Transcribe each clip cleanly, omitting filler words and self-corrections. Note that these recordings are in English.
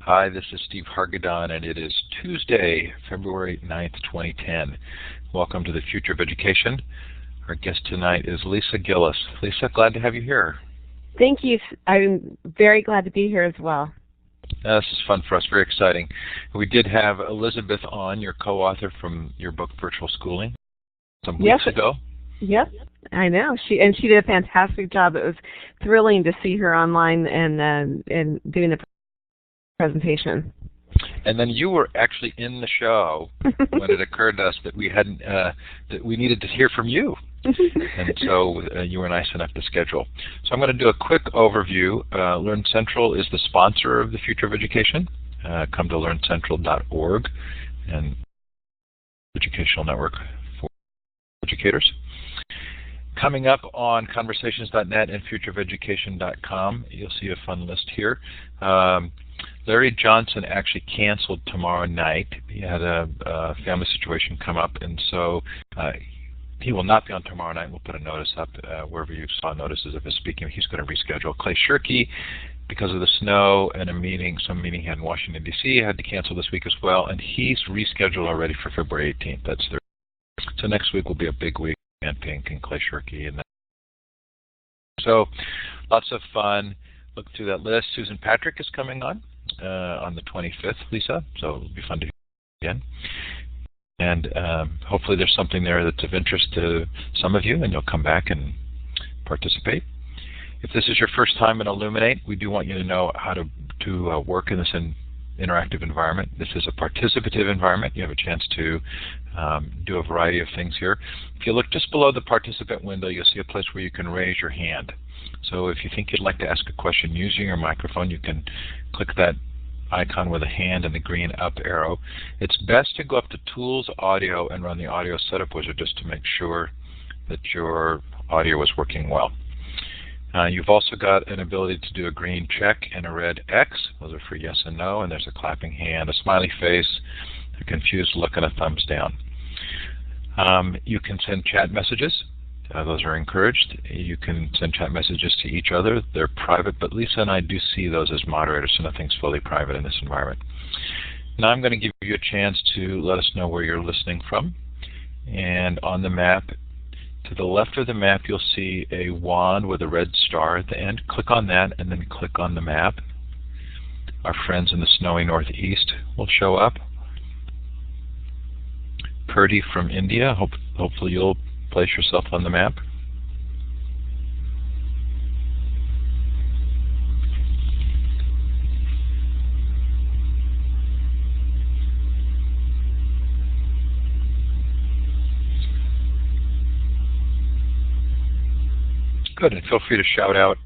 Hi, this is Steve Hargadon, and it is Tuesday, February 9th, 2010. Welcome to the Future of Education. Our guest tonight is Lisa Gillis. Lisa, glad to have you here. Thank you. I'm very glad to be here as well. This is fun for us, very exciting. We did have Elizabeth on, your co-author from your book, Virtual Schooling, some weeks ago. Yes, I know. She did a fantastic job. It was thrilling to see her online and doing the presentation. And then you were actually in the show when it occurred to us that we hadn't that we needed to hear from you, and so you were nice enough to schedule. So I'm going to do a quick overview. Learn Central is the sponsor of the Future of Education. Come to learncentral.org and educational network for educators. Coming up on conversations.net and futureofeducation.com, you'll see a fun list here. Larry Johnson actually canceled tomorrow night. He had a family situation come up, and so he will not be on tomorrow night. We'll put a notice up wherever you saw notices of his speaking. He's going to reschedule. Clay Shirky, because of the snow and some meeting he had in Washington, D.C., had to cancel this week as well, and he's rescheduled already for February 18th. That's Thursday. So next week will be a big week. Ann Pink and Clay Shirky. And so lots of fun. Look through that list. Susan Patrick is coming on the 25th, Lisa, so it'll be fun to hear again. And hopefully there's something there that's of interest to some of you, and you'll come back and participate. If this is your first time in Illuminate, we do want you to know how to work in this interactive environment. This is a participative environment. You have a chance to do a variety of things here. If you look just below the participant window, you'll see a place where you can raise your hand. So if you think you'd like to ask a question using your microphone, you can click that icon with a hand and the green up arrow. It's best to go up to Tools, Audio, and run the Audio Setup Wizard just to make sure that your audio is working well. You've also got an ability to do a green check and a red X. Those are for yes and no, and there's a clapping hand, a smiley face, a confused look, and a thumbs down. You can send chat messages. Those are encouraged. You can send chat messages to each other. They're private, but Lisa and I do see those as moderators, so nothing's fully private in this environment. Now I'm going to give you a chance to let us know where you're listening from. And on the map, to the left of the map, you'll see a wand with a red star at the end. Click on that and then click on the map. Our friends in the snowy northeast will show up. Purdy from India, hopefully you'll place yourself on the map. Good, and feel free to shout out,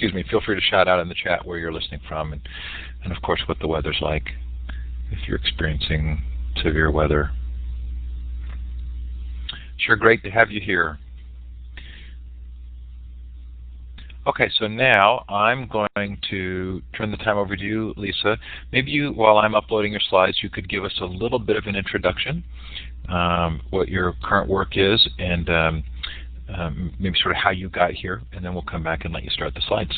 feel free to shout out in the chat where you're listening from, and of course what the weather's like, if you're experiencing severe weather. Sure, great to have you here. Okay, so now I'm going to turn the time over to you, Lisa. Maybe you, while I'm uploading your slides, you could give us a little bit of an introduction, what your current work is, and maybe sort of how you got here, and then we'll come back and let you start the slides.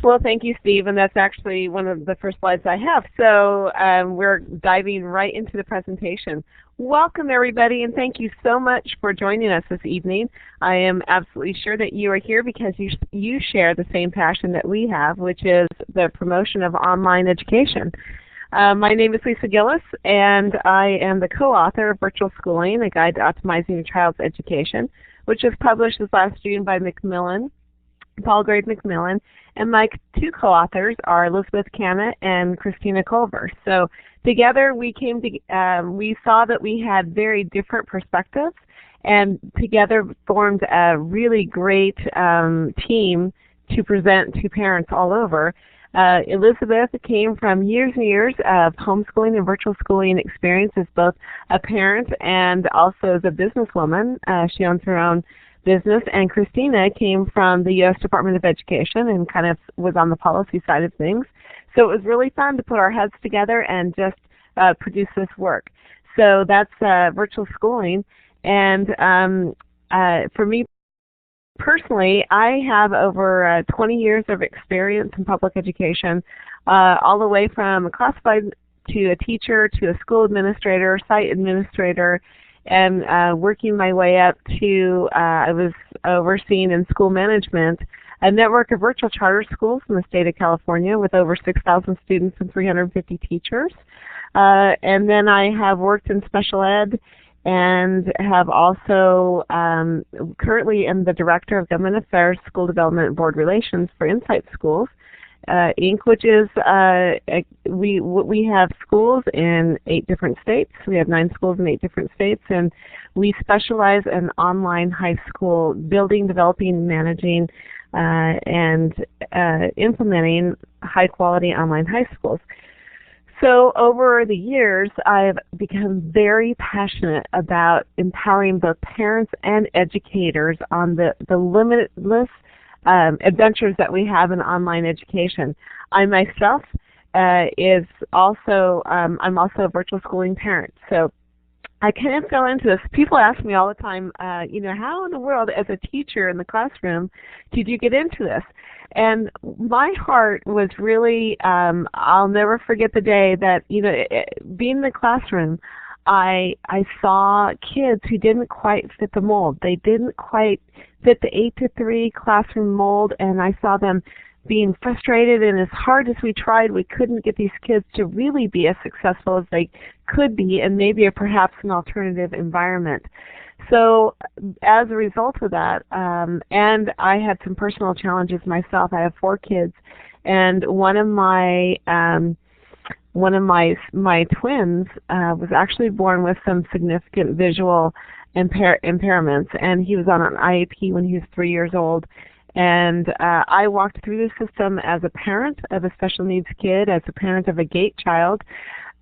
Well, thank you, Steve, and that's actually one of the first slides I have. So we're diving right into the presentation. Welcome, everybody, and thank you so much for joining us this evening. I am absolutely sure that you are here because you share the same passion that we have, which is the promotion of online education. My name is Lisa Gillis, and I am the co-author of Virtual Schooling, A Guide to Optimizing Your Child's Education, which was published this last June by Paul Grade Macmillan, and my two co-authors are Elizabeth Cannett and Christina Culver. So together we we saw that we had very different perspectives, and together formed a really great team to present to parents all over. Elizabeth came from years and years of homeschooling and virtual schooling experience as both a parent and also as a businesswoman. She owns her own business, and Christina came from the U.S. Department of Education and kind of was on the policy side of things. So it was really fun to put our heads together and just produce this work. So that's virtual schooling, and for me personally, I have over 20 years of experience in public education, all the way from a classified to a teacher to a school administrator, site administrator, and working my way up to I was overseeing in school management a network of virtual charter schools in the state of California with over 6,000 students and 350 teachers. And then I have worked in special ed and have also currently am the Director of Government Affairs, School Development, and Board Relations for Insight Schools, Inc., which is we have schools in 8 different states. We have 9 schools in 8 different states, and we specialize in online high school building, developing, managing, and implementing high-quality online high schools. So over the years, I've become very passionate about empowering both parents and educators on the limitless adventures that we have in online education. I myself I'm also a virtual schooling parent. So I kind of fell into this. People ask me all the time, how in the world, as a teacher in the classroom, did you get into this? And my heart was really, I'll never forget the day that, being in the classroom, I saw kids who didn't quite fit the mold. They didn't quite fit the 8 to 3 classroom mold, and I saw them being frustrated, and as hard as we tried, we couldn't get these kids to really be as successful as they could be in maybe perhaps an alternative environment. So as a result of that, and I had some personal challenges myself. I have 4 kids, and one of my twins was actually born with some significant visual impairments, and he was on an IEP when he was 3 years old. And I walked through the system as a parent of a special needs kid, as a parent of a GATE child.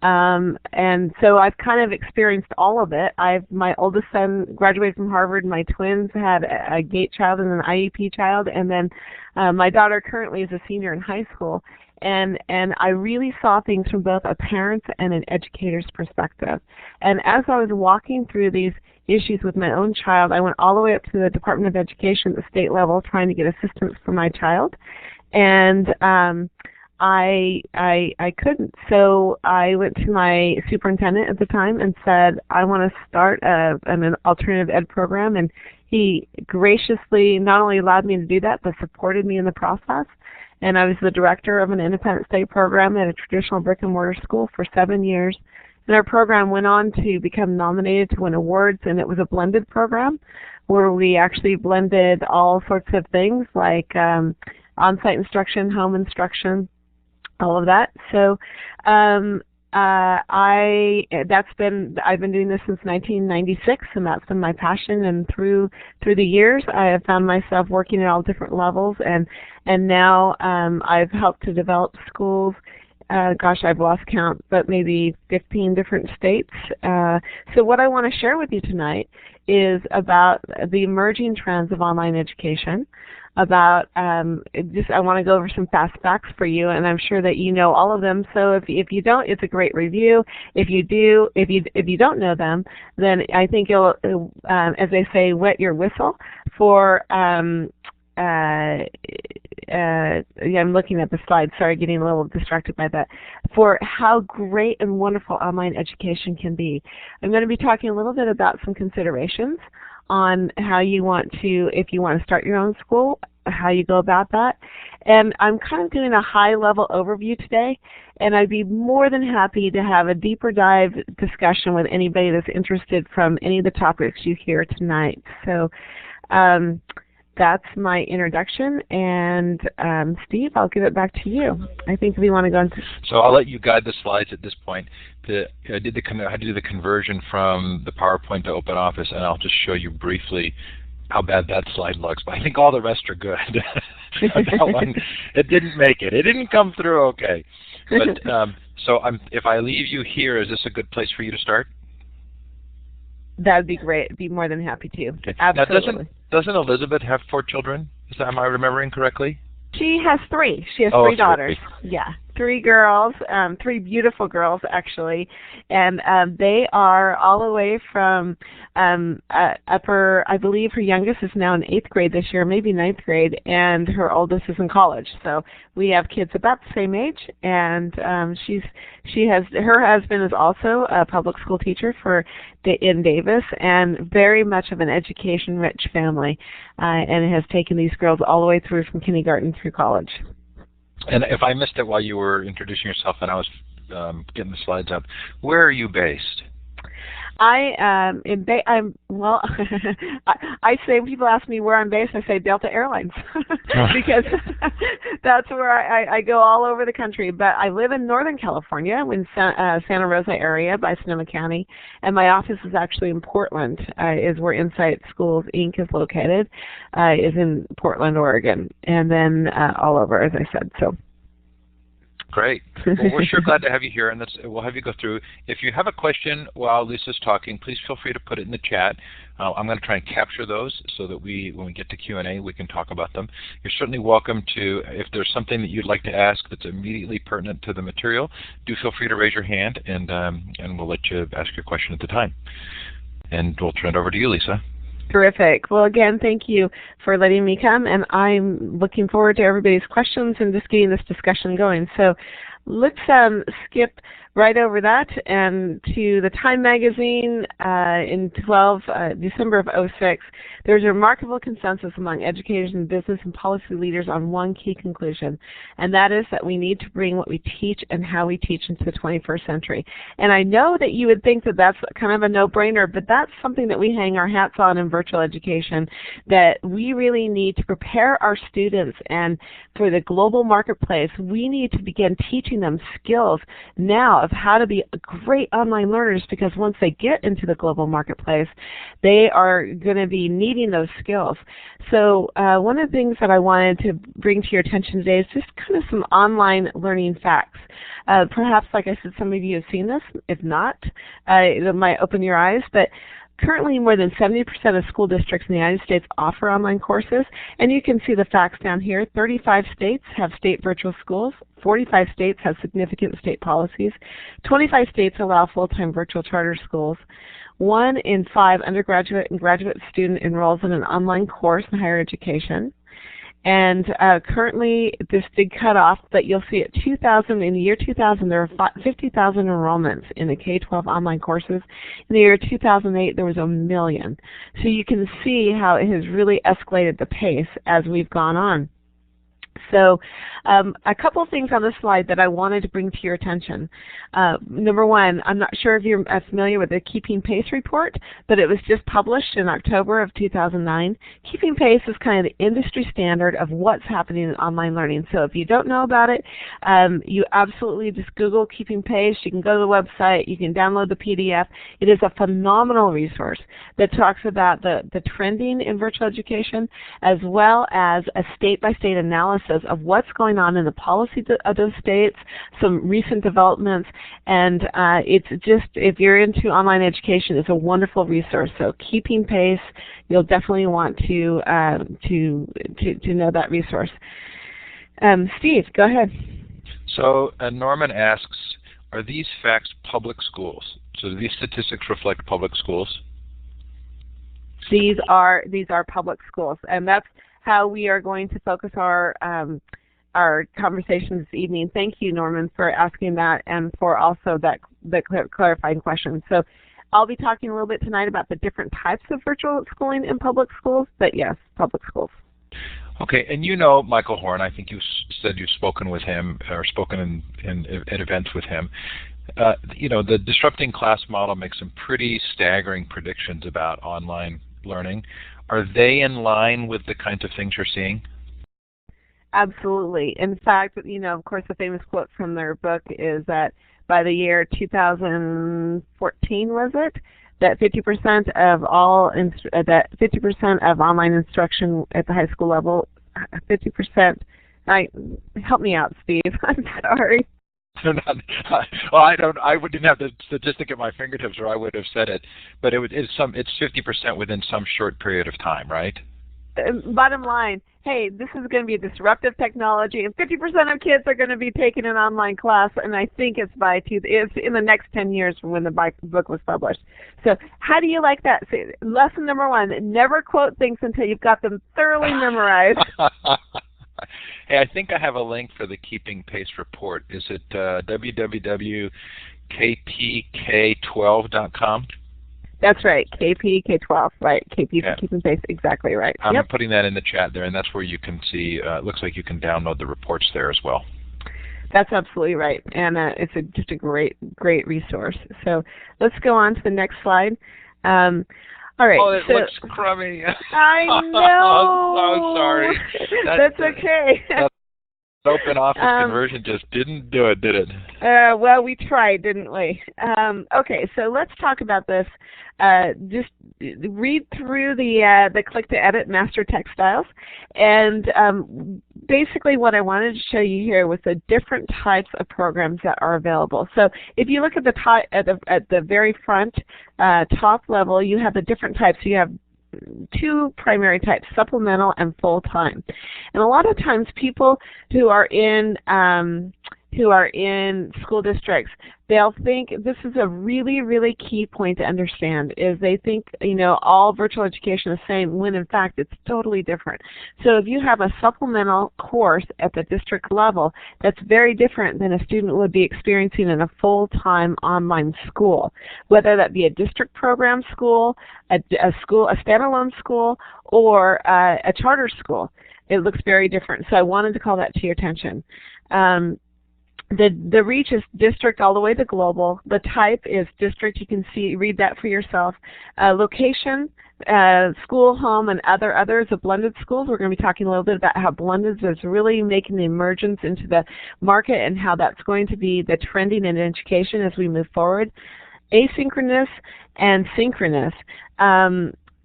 And so I've kind of experienced all of it. My oldest son graduated from Harvard. My twins had a GATE child and an IEP child. And then my daughter currently is a senior in high school. And I really saw things from both a parent's and an educator's perspective. And as I was walking through these issues with my own child, I went all the way up to the Department of Education at the state level trying to get assistance for my child. And I couldn't. So I went to my superintendent at the time and said, I want to start an alternative ed program. And he graciously not only allowed me to do that, but supported me in the process. And I was the director of an independent state program at a traditional brick and mortar school for 7 years. And our program went on to become nominated to win awards, and it was a blended program where we actually blended all sorts of things like on-site instruction, home instruction, all of that. So I've been doing this since 1996, and that's been my passion. And through the years, I have found myself working at all different levels, and now I've helped to develop schools. I've lost count, but maybe 15 different states. So what I want to share with you tonight is about the emerging trends of online education. I want to go over some fast facts for you, and I'm sure that you know all of them. So if you don't, it's a great review. If you do, if you don't know them, then I think you'll, as they say, wet your whistle for. I'm looking at the slide. Sorry, getting a little distracted by that. For how great and wonderful online education can be. I'm going to be talking a little bit about some considerations on how you want to, if you want to start your own school, how you go about that. And I'm kind of doing a high-level overview today, and I'd be more than happy to have a deeper dive discussion with anybody that's interested from any of the topics you hear tonight. So that's my introduction, and Steve, I'll give it back to you. I think we want to go into... So I'll let you guide the slides at this point. I had to do the conversion from the PowerPoint to OpenOffice, and I'll just show you briefly how bad that slide looks. But I think all the rest are good. That one, it didn't make it. It didn't come through okay. But if I leave you here, is this a good place for you to start? That would be great. I'd be more than happy to. Okay. Absolutely. Now, doesn't Elizabeth have 4 children? Am I remembering correctly? She has 3. She has 3 daughters. 3. Yeah. three girls, three beautiful girls actually, and they are all the way from upper, I believe her youngest is now in 8th grade this year, maybe 9th grade, and her oldest is in college. So we have kids about the same age, and her husband is also a public school teacher in Davis, and very much of an education-rich family, and has taken these girls all the way through from kindergarten through college. And if I missed it while you were introducing yourself and I was getting the slides up, where are you based? I'm well. I say when people ask me where I'm based, I say Delta Airlines because that's where I go all over the country. But I live in Northern California, in Santa Rosa area by Sonoma County, and my office is actually in Portland. Is where Insight Schools Inc. is located. Is in Portland, Oregon, and then all over, as I said. So. Great. Well, we're sure glad to have you here, and we'll have you go through. If you have a question while Lisa's talking, please feel free to put it in the chat. I'm going to try and capture those so that when we get to Q&A, we can talk about them. You're certainly welcome to, if there's something that you'd like to ask that's immediately pertinent to the material, do feel free to raise your hand, and we'll let you ask your question at the time. And we'll turn it over to you, Lisa. Terrific. Well, again, thank you for letting me come, and I'm looking forward to everybody's questions and just getting this discussion going. So let's skip right over that and to the Time magazine in December of '06. There's a remarkable consensus among educators and business and policy leaders on one key conclusion, and that is that we need to bring what we teach and how we teach into the 21st century. And I know that you would think that that's kind of a no-brainer, but that's something that we hang our hats on in virtual education, that we really need to prepare our students, and for the global marketplace, we need to begin teaching them skills now of how to be great online learners, because once they get into the global marketplace, they are going to be needing those skills. So one of the things that I wanted to bring to your attention today is just kind of some online learning facts. Perhaps, like I said, some of you have seen this. If not, it might open your eyes. But currently, more than 70% of school districts in the United States offer online courses, and you can see the facts down here. 35 states have state virtual schools. 45 states have significant state policies. 25 states allow full-time virtual charter schools. 1 in 5 undergraduate and graduate student enrolls in an online course in higher education. And currently, this did cut off, but you'll see in the year 2000, there were 50,000 enrollments in the K-12 online courses. In the year 2008, there was 1 million. So you can see how it has really escalated the pace as we've gone on. So a couple things on this slide that I wanted to bring to your attention. Number one, I'm not sure if you're familiar with the Keeping Pace report, but it was just published in October of 2009. Keeping Pace is kind of the industry standard of what's happening in online learning. So if you don't know about it, you absolutely just Google Keeping Pace. You can go to the website. You can download the PDF. It is a phenomenal resource that talks about the trending in virtual education, as well as a state-by-state analysis of what's going on in the policy of those states, some recent developments, and it's just, if you're into online education, it's a wonderful resource. So Keeping Pace, you'll definitely want to know that resource. Steve, go ahead. So Norman asks, are these facts public schools? So do these statistics reflect public schools? These are public schools, and that's how we are going to focus our conversation this evening. Thank you, Norman, for asking that and for also the clarifying question. So I'll be talking a little bit tonight about the different types of virtual schooling in public schools, but yes, public schools. Okay, and you know Michael Horn. I think you said you've spoken with him or spoken at events with him. You know, the Disrupting Class model makes some pretty staggering predictions about online learning. Are they in line with the kinds of things you're seeing? Absolutely. In fact, you know, of course, the famous quote from their book is that by the year 2014, was it, that 50% of online instruction at the high school level, 50%. Help me out, Steve. I'm sorry. Well, I didn't have the statistic at my fingertips, or I would have said it. But it's 50% within some short period of time, right? Bottom line, hey, this is going to be a disruptive technology, and 50% of kids are going to be taking an online class, and I think it's it's in the next 10 years from when the book was published. So how do you like that? So, lesson number 1, never quote things until you've got them thoroughly memorized. Hey, I think I have a link for the Keeping Pace report. Is it www.kpk12.com? That's right, KPK12, right, KP for Keeping Pace, exactly right. I'm putting that in the chat there, and that's where you can see, it looks like you can download the reports there as well. That's absolutely right, and it's just a great resource. So let's go on to the next slide. All right. Oh, it looks crummy. I know. I'm so sorry. That's okay. That open office conversion just didn't do it, did it? Well, we tried, didn't we? Okay, so let's talk about this. Just read through the click to edit master text styles, and basically what I wanted to show you here was the different types of programs that are available. So if you look at the very front top level, you have the different types. You have 2 primary types, supplemental and full-time. And a lot of times people who are in school districts, they'll think this is a really key point to understand, is they think, all virtual education is the same, when in fact it's totally different. So if you have a supplemental course at the district level, that's very different than a student would be experiencing in a full-time online school, whether that be a district program school, a standalone school, or a charter school. It looks very different. So I wanted to call that to your attention. The reach is district all the way to global. The type is district. You can read that for yourself. Location, school, home, and others of blended schools. We're going to be talking a little bit about how blended is really making the emergence into the market and how that's going to be the trending in education as we move forward. Asynchronous and synchronous.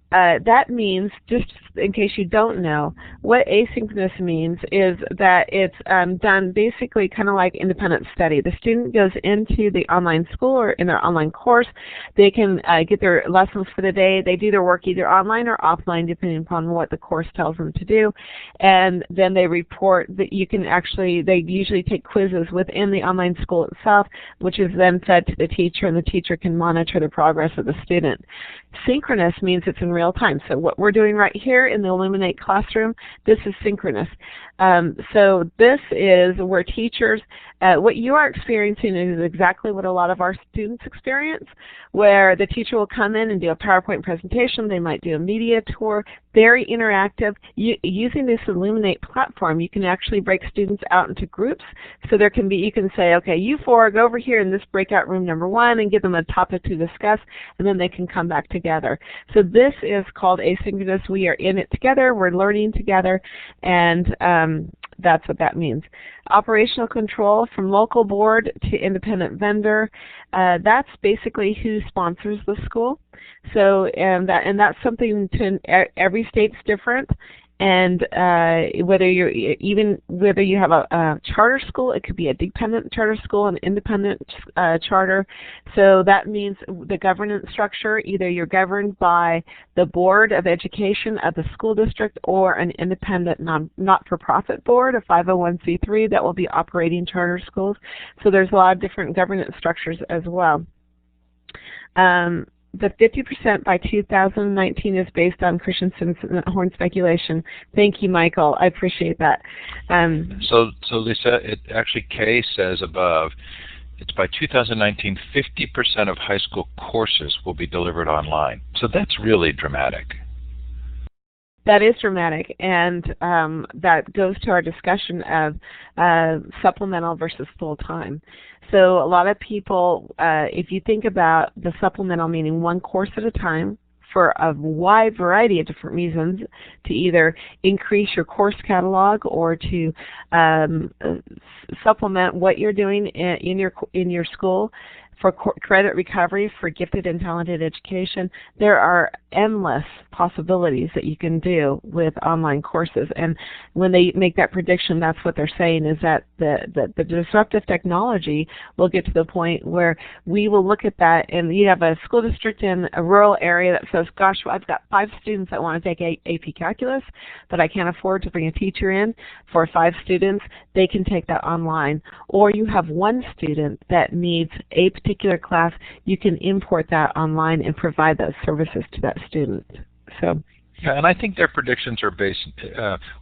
That means, just in case you don't know, what asynchronous means is that it's done basically kind of like independent study. The student goes into the online school or in their online course. They can get their lessons for the day. They do their work either online or offline, depending upon what the course tells them to do. And then they report that they usually take quizzes within the online school itself, which is then fed to the teacher, and the teacher can monitor the progress of the student. Synchronous means it's in real time. So what we're doing right here in the Illuminate classroom, this is synchronous. So this is where teachers, what you are experiencing is exactly what a lot of our students experience, where the teacher will come in and do a PowerPoint presentation. They might do a media tour, very interactive. Using this Illuminate platform, you can actually break students out into groups. So you can say, okay, you 4 go over here in this breakout room number 1 and give them a topic to discuss, and then they can come back together. So this is called asynchronous. We are in it together. We're learning together, and that's what that means. Operational control from local board to independent vendor. That's basically who sponsors the school. So that's something every state's different. And whether you have a charter school, it could be a dependent charter school, an independent charter. So that means the governance structure, either you're governed by the Board of Education of the school district or an independent not-for-profit board, a 501c3 that will be operating charter schools. So there's a lot of different governance structures as well. The 50% by 2019 is based on Christensen's Horn speculation. Thank you, Michael. I appreciate that. So Lisa, it actually Kay says above, it's by 2019, 50% of high school courses will be delivered online. So that's really dramatic. That is dramatic, and that goes to our discussion of supplemental versus full-time. So a lot of people, if you think about the supplemental meaning one course at a time for a wide variety of different reasons, to either increase your course catalog or to supplement what you're doing in your school. for credit recovery, for gifted and talented education. There are endless possibilities that you can do with online courses. And when they make that prediction, that's what they're saying, is that the disruptive technology will get to the point where we will look at that, and you have a school district in a rural area that says, gosh, well, I've got 5 students that want to take AP Calculus, but I can't afford to bring a teacher in for 5 students. They can take that online. Or you have 1 student that needs a particular class, you can import that online and provide those services to that student. So. Yeah, and I think their predictions are based,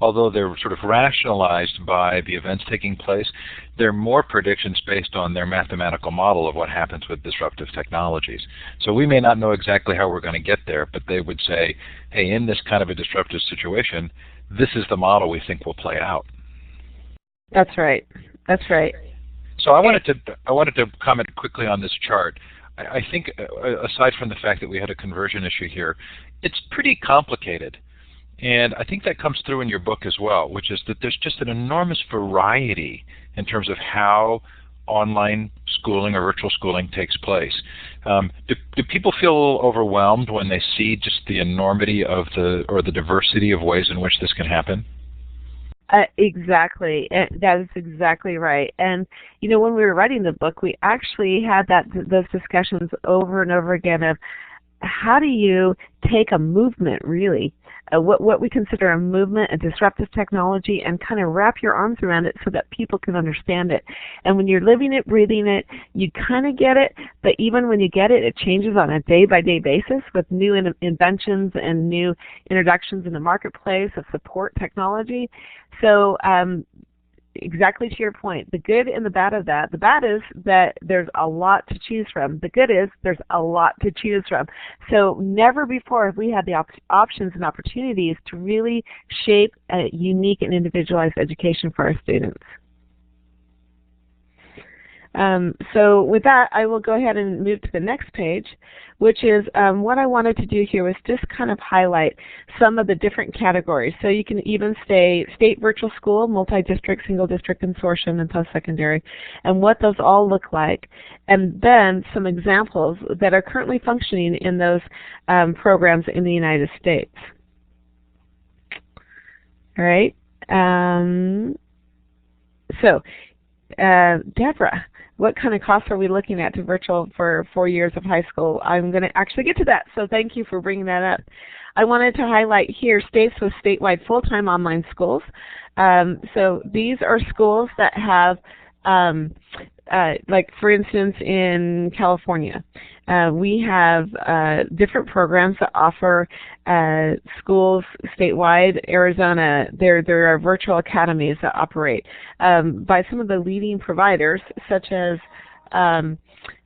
although they're sort of rationalized by the events taking place, they're more predictions based on their mathematical model of what happens with disruptive technologies. So we may not know exactly how we're going to get there, but they would say, hey, in this kind of a disruptive situation, this is the model we think will play out. That's right. That's right. So I wanted to comment quickly on this chart. I think, aside from the fact that we had a conversion issue here, it's pretty complicated. And I think that comes through in your book as well, which is that there's just an enormous variety in terms of how online schooling or virtual schooling takes place. Do people feel overwhelmed when they see just the enormity of the diversity of ways in which this can happen? Exactly. That is exactly right. And when we were writing the book, we actually had those discussions over and over again of how do you take a movement, really, what we consider a movement, a disruptive technology, and kind of wrap your arms around it so that people can understand it. And when you're living it, breathing it, you kind of get it, but even when you get it, it changes on a day-by-day basis with new inventions and new introductions in the marketplace of support technology. So exactly to your point, the good and the bad of that. The bad is that there's a lot to choose from. The good is there's a lot to choose from. So never before have we had the options and opportunities to really shape a unique and individualized education for our students. So with that, I will go ahead and move to the next page, which is what I wanted to do here was just kind of highlight some of the different categories. So you can even say state virtual school, multi-district, single district consortium, and post-secondary, and what those all look like. And then some examples that are currently functioning in those programs in the United States. All right. Deborah, what kind of costs are we looking at to virtual for 4 years of high school? I'm going to actually get to that, so thank you for bringing that up. I wanted to highlight here states with statewide full-time online schools. So these are schools that have, like for instance in California, we have different programs that offer schools statewide. Arizona, there are virtual academies that operate by some of the leading providers, such as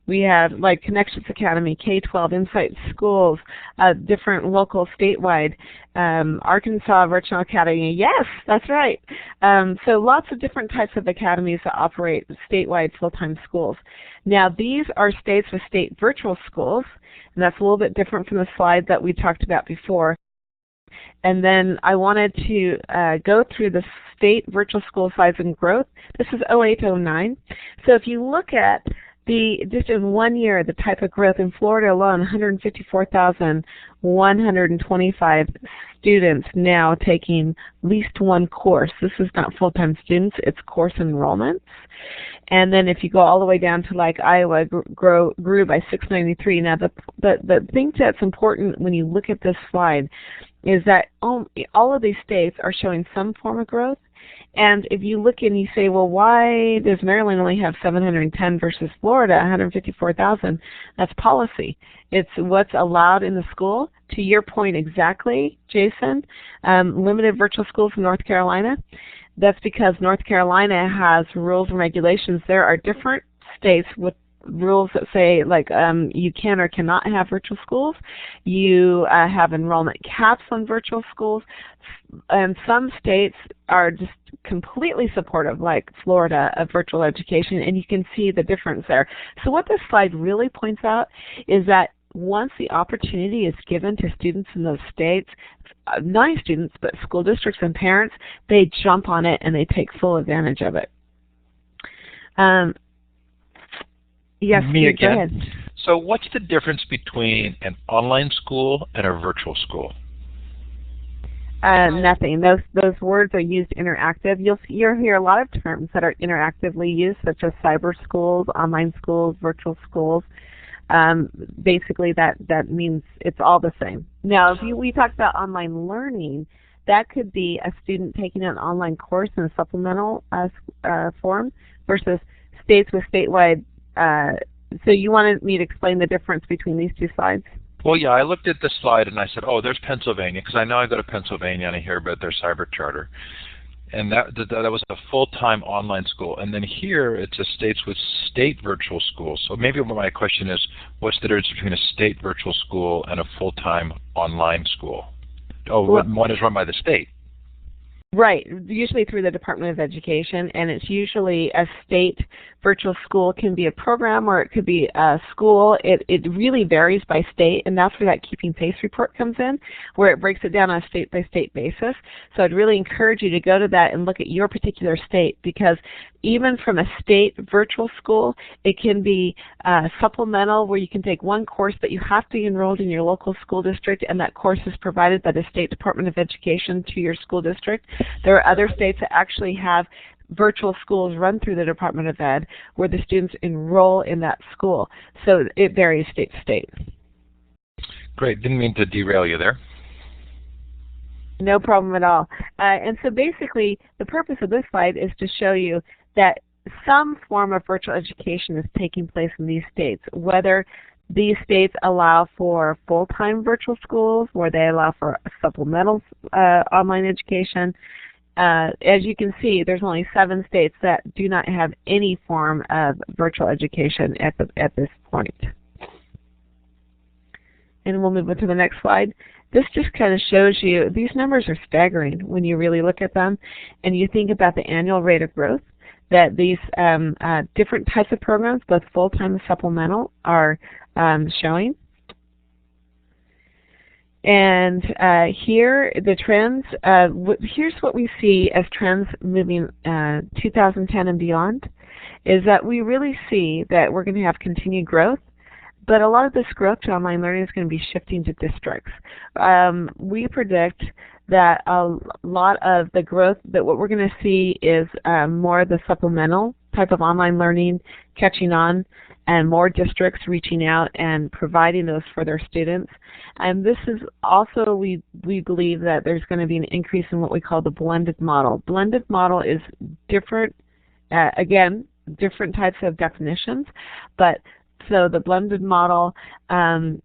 we have like Connections Academy, K-12, Insight Schools, different local statewide, Arkansas Virtual Academy. Yes, that's right. So lots of different types of academies that operate statewide full-time schools. Now these are states with state virtual schools, and that's a little bit different from the slide that we talked about before. And then I wanted to go through the state virtual school size and growth. This is 08-09. So if you look at just in 1 year, the type of growth in Florida alone, 154,125 students now taking at least one course. This is not full-time students, it's course enrollments. And then if you go all the way down to like Iowa, grew by 693. Now the thing that's important when you look at this slide is that all of these states are showing some form of growth. And if you look and you say, well, why does Maryland only have 710 versus Florida 154,000? That's policy. It's what's allowed in the school. To your point exactly, Jason, limited virtual schools in North Carolina. That's because North Carolina has rules and regulations. There are different states with rules that say like you can or cannot have virtual schools. You have enrollment caps on virtual schools, and some states are just completely supportive, like Florida, of virtual education, and you can see the difference there. So what this slide really points out is that once the opportunity is given to students in those states, not only students but school districts and parents, they jump on it and they take full advantage of it. Yes, Me Steve, go again. ahead. So what's the difference between an online school and a virtual school? Nothing. Those words are used interactive. You'll hear a lot of terms that are interactively used, such as cyber schools, online schools, virtual schools. Basically, that means it's all the same. Now, if we talk about online learning, that could be a student taking an online course in a supplemental form versus states with statewide. So you wanted me to explain the difference between these two slides? Well, yeah, I looked at the slide and I said, oh, there's Pennsylvania, because I know I go to Pennsylvania and I hear about their cyber charter. And that was a full-time online school. And then here it's a states with state virtual schools. So maybe my question is, what's the difference between a state virtual school and a full-time online school? Oh, well, one is run by the state. Right, usually through the Department of Education, and it's usually a state virtual school. Can be a program or it could be a school. It really varies by state, and that's where that Keeping Pace report comes in, where it breaks it down on a state-by-state basis. So I'd really encourage you to go to that and look at your particular state, because even from a state virtual school, it can be supplemental, where you can take one course, but you have to be enrolled in your local school district, and that course is provided by the State Department of Education to your school district. There are other states that actually have virtual schools run through the Department of Ed where the students enroll in that school. So it varies state to state. Great. Didn't mean to derail you there. No problem at all. And so basically the purpose of this slide is to show you that some form of virtual education is taking place in these states, whether these states allow for full-time virtual schools, where they allow for supplemental online education. As you can see, there's only 7 states that do not have any form of virtual education at this point. And we'll move on to the next slide. This just kind of shows you, these numbers are staggering when you really look at them and you think about the annual rate of growth that these different types of programs, both full-time and supplemental, are showing. And here the trends, here's what we see as trends moving 2010 and beyond, is that we really see that we're going to have continued growth, but a lot of this growth to online learning is going to be shifting to districts. We predict that a lot of the growth, that what we're going to see is more of the supplemental type of online learning catching on, and more districts reaching out and providing those for their students. And this is also, we believe that there's going to be an increase in what we call the blended model. Blended model is different, again, different types of definitions, but so the blended model,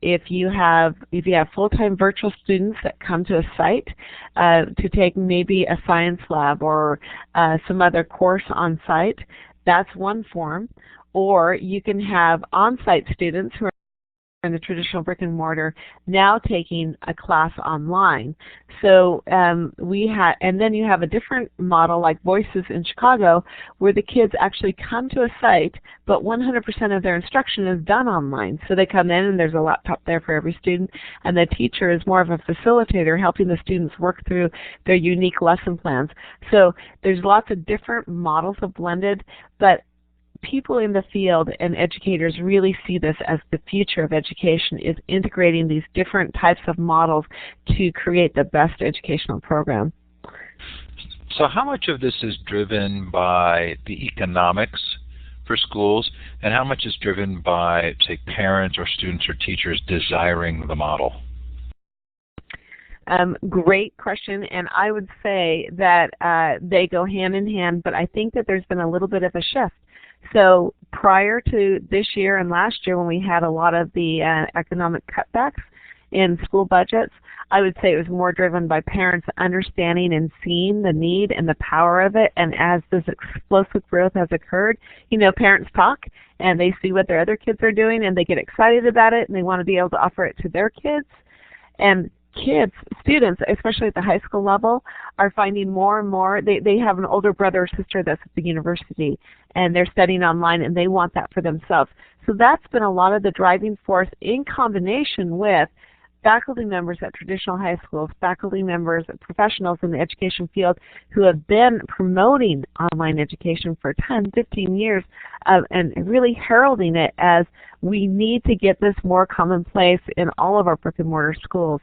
if you have full-time virtual students that come to a site to take maybe a science lab or some other course on site, that's one form. Or you can have on-site students who are in the traditional brick and mortar now taking a class online. So and then you have a different model like Voices in Chicago, where the kids actually come to a site, but 100% of their instruction is done online. So they come in and there's a laptop there for every student, and the teacher is more of a facilitator helping the students work through their unique lesson plans. So there's lots of different models of blended, but people in the field and educators really see this as the future of education, is integrating these different types of models to create the best educational program. So how much of this is driven by the economics for schools, and how much is driven by, say, parents or students or teachers desiring the model? Great question, and I would say that they go hand in hand, but I think that there's been a little bit of a shift. So prior to this year and last year, when we had a lot of the economic cutbacks in school budgets, I would say it was more driven by parents understanding and seeing the need and the power of it. And as this explosive growth has occurred, you know, parents talk and they see what their other kids are doing and they get excited about it and they want to be able to offer it to their kids. And students, especially at the high school level, are finding more and more, they have an older brother or sister that's at the university and they're studying online and they want that for themselves. So that's been a lot of the driving force, in combination with faculty members at traditional high schools, faculty members, professionals in the education field who have been promoting online education for 10, 15 years and really heralding it as we need to get this more commonplace in all of our brick and mortar schools.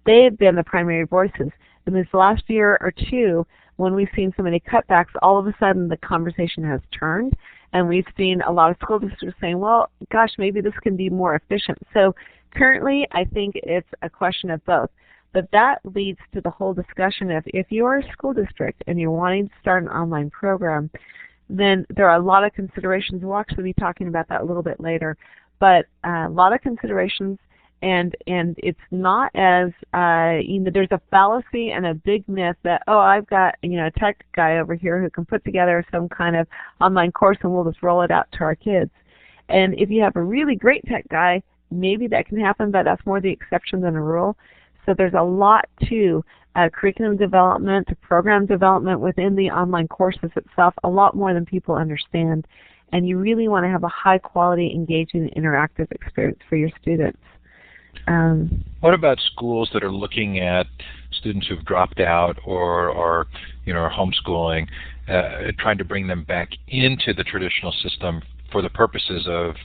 They've been the primary voices. In this last year or two, when we've seen so many cutbacks, all of a sudden the conversation has turned, and we've seen a lot of school districts saying, well, gosh, maybe this can be more efficient. So currently, I think it's a question of both. But that leads to the whole discussion of if you're a school district and you're wanting to start an online program, then there are a lot of considerations. We'll actually be talking about that a little bit later. But a lot of considerations, and it's not as, there's a fallacy and a big myth that, oh, I've got a tech guy over here who can put together some kind of online course and we'll just roll it out to our kids. And if you have a really great tech guy, maybe that can happen, but that's more the exception than a rule. So there's a lot to curriculum development, to program development within the online courses itself, a lot more than people understand. And you really want to have a high quality, engaging, interactive experience for your students. What about schools that are looking at students who've dropped out or are homeschooling, trying to bring them back into the traditional system for the purposes of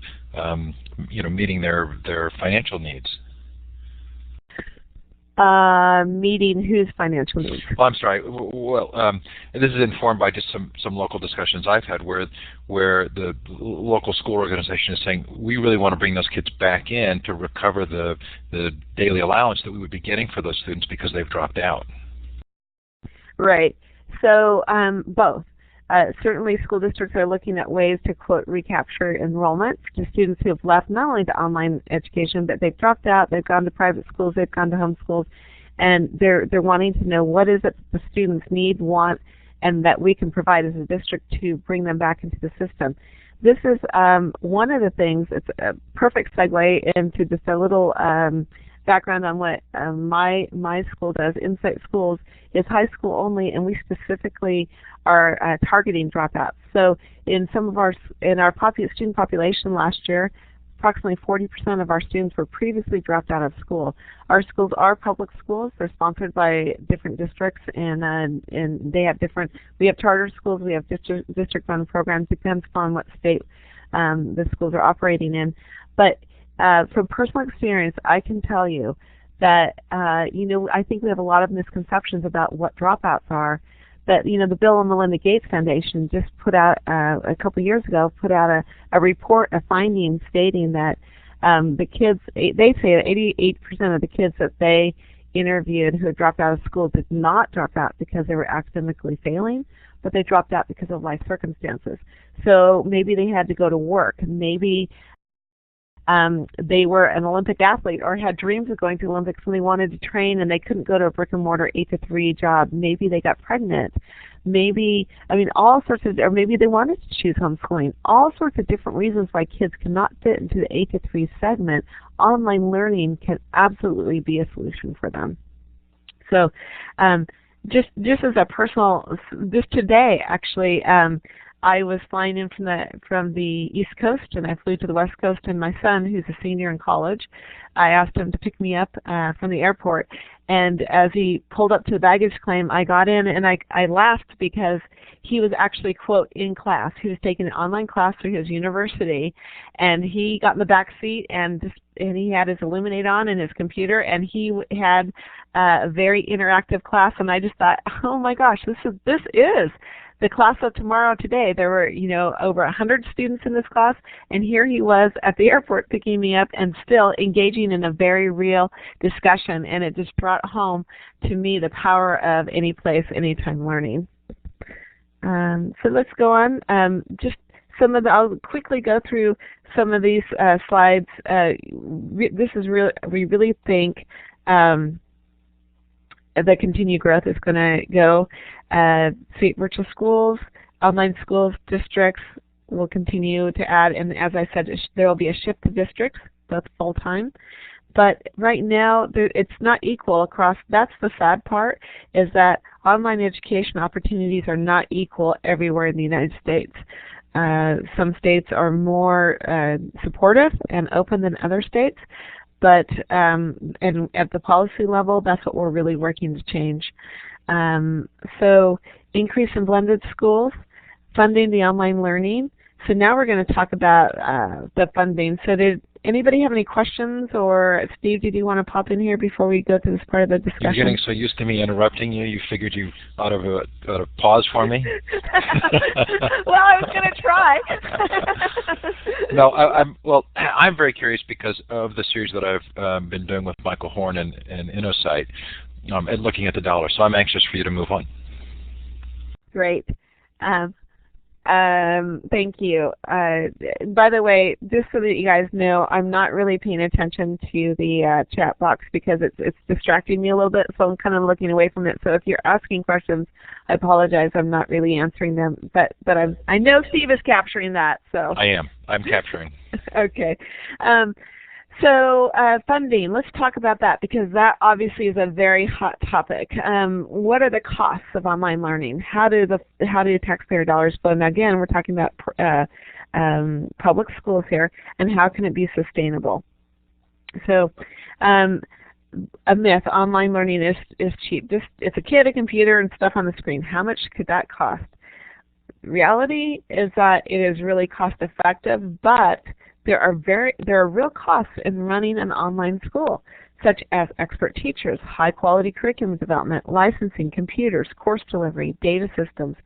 meeting their financial needs? Meeting whose financial needs? Well, I'm sorry. Well, this is informed by just some local discussions I've had where the local school organization is saying we really want to bring those kids back in to recover the daily allowance that we would be getting for those students because they've dropped out. Right. So both. Certainly school districts are looking at ways to, quote, recapture enrollment to students who have left not only to online education, but they've dropped out, they've gone to private schools, they've gone to home schools, and they're wanting to know what is it the students need, want, and that we can provide as a district to bring them back into the system. This is one of the things, it's a perfect segue into just a little background on what my school does. Insight Schools is high school only, and we specifically are targeting dropouts. So in our student population last year, approximately 40% of our students were previously dropped out of school. Our schools are public schools. They're sponsored by different districts, and they have different. We have charter schools. We have district-run programs. Depends upon what state the schools are operating in, but from personal experience, I can tell you that, I think we have a lot of misconceptions about what dropouts are. That, the Bill and Melinda Gates Foundation just put out, a couple years ago, put out a report, a finding stating that the kids, they say that 88% of the kids that they interviewed who had dropped out of school did not drop out because they were academically failing, but they dropped out because of life circumstances. So maybe they had to go to work. Maybe they were an Olympic athlete or had dreams of going to the Olympics and they wanted to train and they couldn't go to a brick and mortar 8-to-3 job. Maybe they got pregnant. Maybe, all sorts of, or maybe they wanted to choose homeschooling. All sorts of different reasons why kids cannot fit into the 8-to-3 segment. Online learning can absolutely be a solution for them. So, just as a personal, just today actually, I was flying in from the East Coast, and I flew to the West Coast, and my son, who's a senior in college, I asked him to pick me up from the airport, and as he pulled up to the baggage claim, I got in, and I laughed because he was actually, quote, in class. He was taking an online class through his university, and he got in the back seat, and he had his Illuminate on and his computer, and he had a very interactive class, and I just thought, oh my gosh, this is the class of tomorrow today. There were, over 100 students in this class, and here he was at the airport picking me up and still engaging in a very real discussion, and it just brought home to me the power of any place, anytime learning. So let's go on. I'll quickly go through some of these slides. This is we really think the continued growth is going to go. Virtual schools, online schools, districts will continue to add, and as I said, there will be a shift to districts, both full-time. But right now, it's not equal across. That's the sad part, is that online education opportunities are not equal everywhere in the United States. Some states are more supportive and open than other states, but and at the policy level, that's what we're really working to change. So increase in blended schools, funding the online learning. So now we're going to talk about the funding. So did anybody have any questions, or Steve, did you want to pop in here before we go to this part of the discussion? You're getting so used to me interrupting you, you figured you ought to pause for me? Well, I was going to try. No, I'm very curious because of the series that I've been doing with Michael Horn and InnoSight, and looking at the dollar. So I'm anxious for you to move on. Great. Thank you. By the way, just so that you guys know, I'm not really paying attention to the chat box because it's distracting me a little bit, so I'm kind of looking away from it. So if you're asking questions, I apologize. I'm not really answering them, but I know Steve is capturing that. So I am. I'm capturing. Okay. So funding, let's talk about that because that obviously is a very hot topic. What are the costs of online learning? How do taxpayer dollars flow? And again, we're talking about public schools here, and how can it be sustainable? So a myth, online learning is cheap. It's a kid, a computer, and stuff on the screen. How much could that cost? Reality is that it is really cost effective, but there are real costs in running an online school, such as expert teachers, high-quality curriculum development, licensing, computers, course delivery, data systems.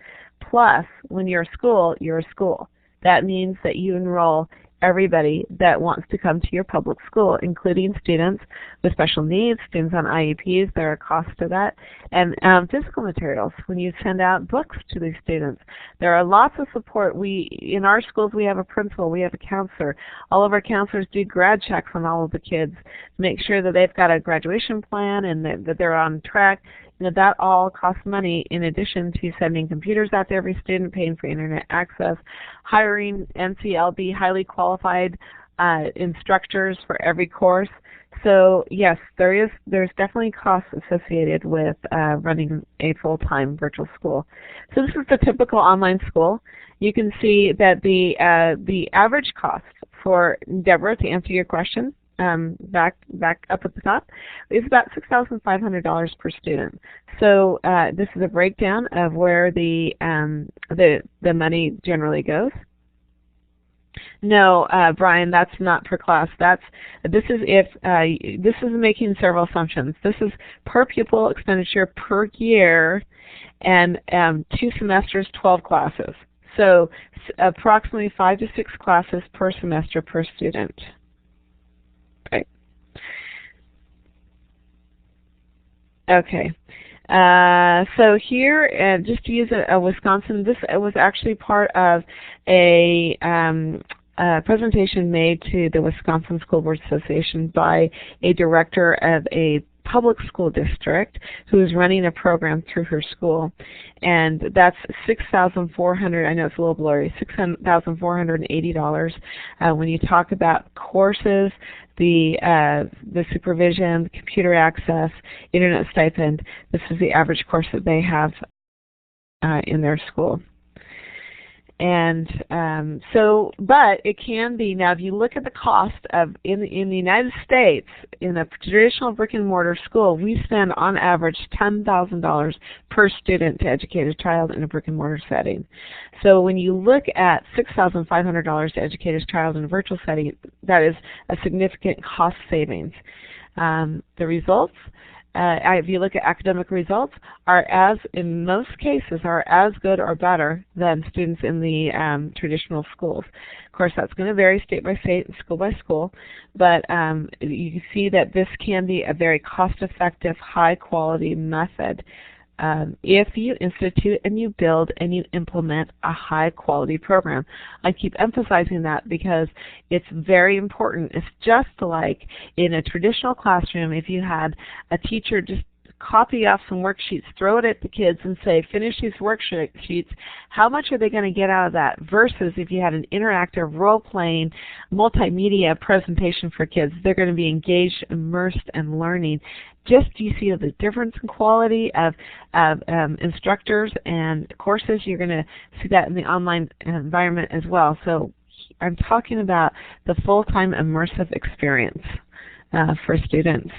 Plus, when you're a school, you're a school. That means that you enroll everybody that wants to come to your public school, including students with special needs, students on IEPs. There are costs to that. And physical materials, when you send out books to these students. There are lots of support. In our schools, we have a principal, we have a counselor. All of our counselors do grad checks on all of the kids to make sure that they've got a graduation plan and that they're on track. That all costs money in addition to sending computers out to every student, paying for internet access, hiring NCLB highly qualified instructors for every course. So yes, there's definitely costs associated with running a full-time virtual school. So this is the typical online school. You can see that the average cost for Deborah, to answer your question, back up at the top, is about $6,500 per student. So this is a breakdown of where the money generally goes. No, Brian, that's not per class. This is making several assumptions. This is per pupil expenditure per year, and 2 semesters, 12 classes. So approximately 5 to 6 classes per semester per student. Right. Okay. So here, just to use a Wisconsin, this was actually part of a presentation made to the Wisconsin School Board Association by a director of a public school district who is running a program through her school, and that's $6,400. I know it's a little blurry. $6,480. When you talk about courses, the supervision, the computer access, internet stipend, this is the average course that they have in their school. And but it can be, now if you look at the cost of, in the United States, in a traditional brick and mortar school, we spend on average $10,000 per student to educate a child in a brick and mortar setting. So when you look at $6,500 to educate a child in a virtual setting, that is a significant cost savings. The results, if you look at academic results, in most cases, are as good or better than students in the traditional schools. Of course, that's going to vary state by state, school by school, but you can see that this can be a very cost-effective, high-quality method if you institute and you build and you implement a high-quality program. I keep emphasizing that because it's very important. It's just like in a traditional classroom, if you had a teacher just copy off some worksheets, throw it at the kids and say, finish these worksheets, how much are they going to get out of that? Versus if you had an interactive, role-playing, multimedia presentation for kids, they're going to be engaged, immersed, and learning. Just do you see the difference in quality of instructors and courses? You're going to see that in the online environment as well. So I'm talking about the full-time immersive experience. for students.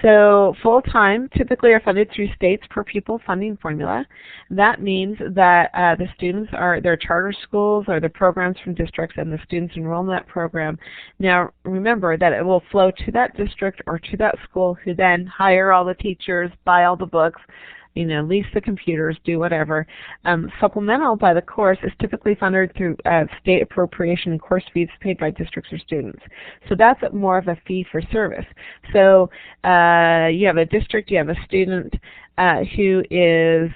So full-time typically are funded through states per pupil funding formula. That means that the students are their charter schools or the programs from districts, and the students enroll in that program. Now remember that it will flow to that district or to that school, who then hire all the teachers, buy all the books, lease the computers, do whatever. Supplemental by the course is typically funded through state appropriation and course fees paid by districts or students. So that's more of a fee for service. So you have a district, you have a student who is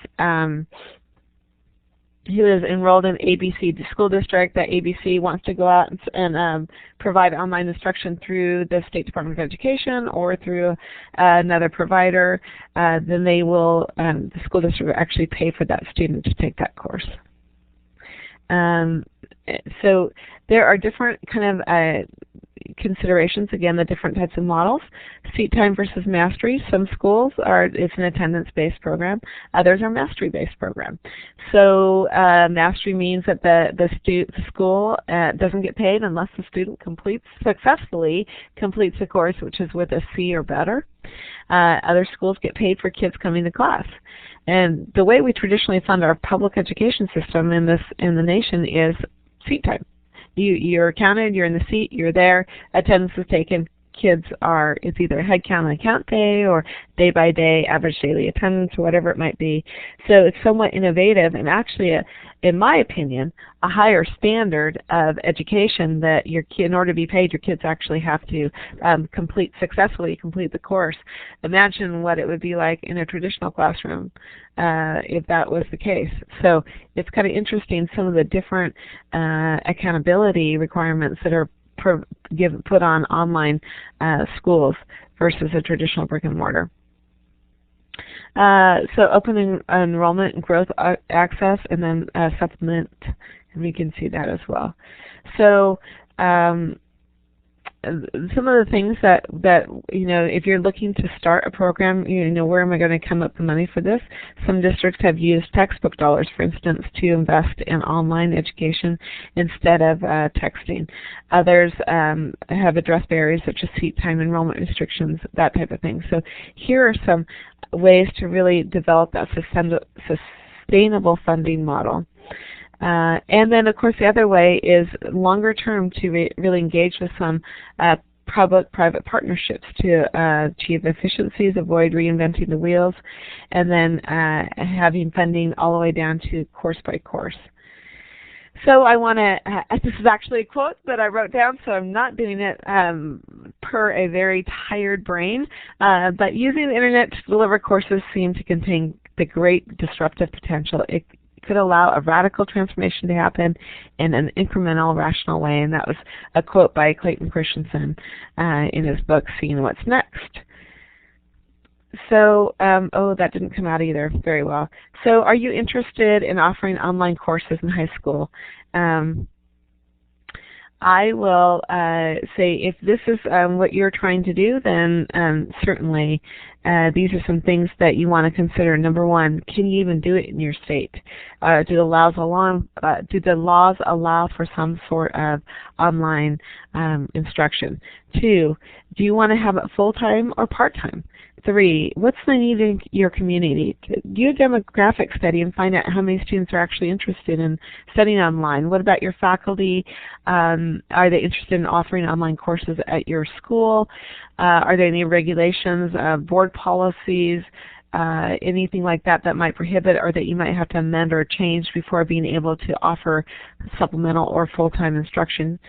enrolled in ABC school district. That ABC wants to go out and provide online instruction through the State Department of Education or through another provider. Then they will, the school district will actually pay for that student to take that course. So there are different kind of considerations, again, the different types of models. Seat time versus mastery. Some schools it's an attendance-based program. Others are mastery-based program. So mastery means that the school doesn't get paid unless the student successfully completes the course, which is with a C or better. Other schools get paid for kids coming to class. And the way we traditionally fund our public education system in the nation is seat time. You're counted, you're in the seat, you're there, attendance is taken, it's either head count on account day or day by day, average daily attendance, or whatever it might be. So it's somewhat innovative, and actually, in my opinion, a higher standard of education that in order to be paid, your kids actually have to successfully complete the course. Imagine what it would be like in a traditional classroom if that was the case. So it's kind of interesting, some of the different accountability requirements that are put on online schools versus a traditional brick and mortar. So open enrollment and growth access, and then supplement, and we can see that as well. So some of the things that if you're looking to start a program, where am I going to come up with money for this? Some districts have used textbook dollars, for instance, to invest in online education instead of texting. Others have addressed barriers such as seat time, enrollment restrictions, that type of thing. So here are some ways to really develop that sustainable funding model. And then, of course, the other way is longer term to really engage with some public-private partnerships to achieve efficiencies, avoid reinventing the wheels, and then having funding all the way down to course by course. So I want to, this is actually a quote that I wrote down, so I'm not doing it per a very tired brain, but using the internet to deliver courses seem to contain the great disruptive potential. It could allow a radical transformation to happen in an incremental, rational way, and that was a quote by Clayton Christensen in his book, Seeing What's Next. So, that didn't come out either very well. So are you interested in offering online courses in high school? I will say if this is what you're trying to do, then certainly these are some things that you want to consider. Number one, can you even do it in your state? Do the laws allow for some sort of online instruction? 2, do you want to have it full-time or part-time? 3, what's the need in your community? Do a demographic study and find out how many students are actually interested in studying online. What about your faculty? Are they interested in offering online courses at your school? Are there any regulations, board policies, anything like that that might prohibit or that you might have to amend or change before being able to offer supplemental or full-time instruction?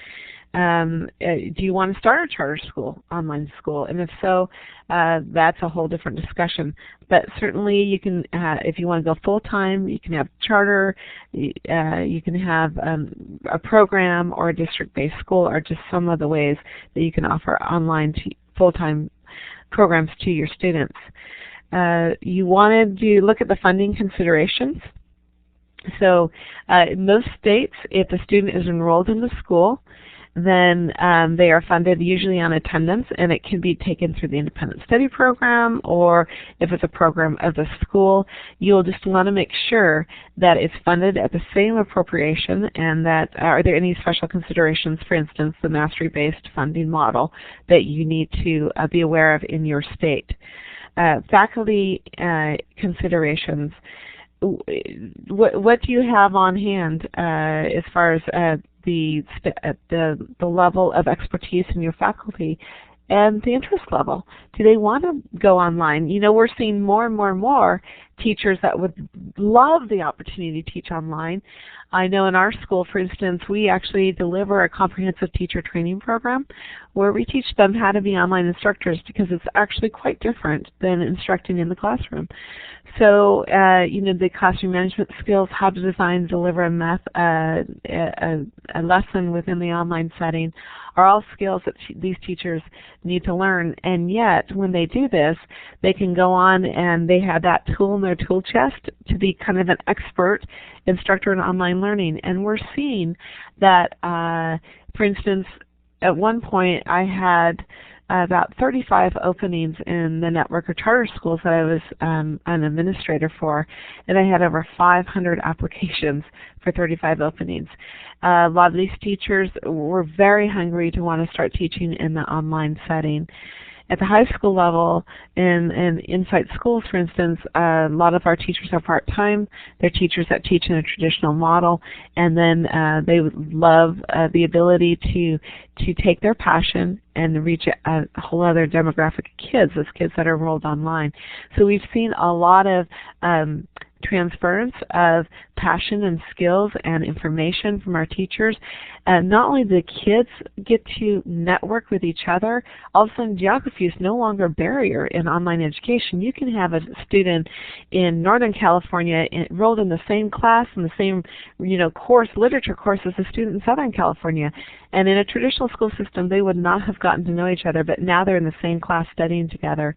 Do you want to start a charter school, online school? And if so, that's a whole different discussion. But certainly you can, if you want to go full-time, you can have charter, you can have a program or a district-based school, or just some of the ways that you can offer online full-time programs to your students. You wanted to look at the funding considerations. So in most states, if the student is enrolled in the school, then they are funded usually on attendance, and it can be taken through the independent study program, or if it's a program of the school, you'll just want to make sure that it's funded at the same appropriation, and that are there any special considerations, for instance, the mastery-based funding model that you need to be aware of in your state. Faculty considerations. What do you have on hand as far as the level of expertise in your faculty and the interest level? Do they want to go online? You know, we're seeing more and more and more teachers that would love the opportunity to teach online. I know in our school, for instance, we actually deliver a comprehensive teacher training program where we teach them how to be online instructors, because it's actually quite different than instructing in the classroom. So, you know, the classroom management skills, how to design and deliver a lesson within the online setting, are all skills that these teachers need to learn. And yet, when they do this, they can go on and they have that tool in their tool chest to be kind of an expert instructor in online learning. And we're seeing that, for instance, at one point I had about 35 openings in the network of charter schools that I was an administrator for, and I had over 500 applications for 35 openings. A lot of these teachers were very hungry to want to start teaching in the online setting. At the high school level, in Insight Schools, for instance, a lot of our teachers are part-time. They're teachers that teach in a traditional model, and then they would love the ability to take their passion and reach a whole other demographic of kids, those kids that are enrolled online. So we've seen a lot of transference of passion and skills and information from our teachers. Not only do kids get to network with each other, all of a sudden geography is no longer a barrier in online education. You can have a student in Northern California enrolled in the same class and the same, course, literature course, as a student in Southern California. And in a traditional school system, they would not have gotten to know each other, but now they're in the same class studying together.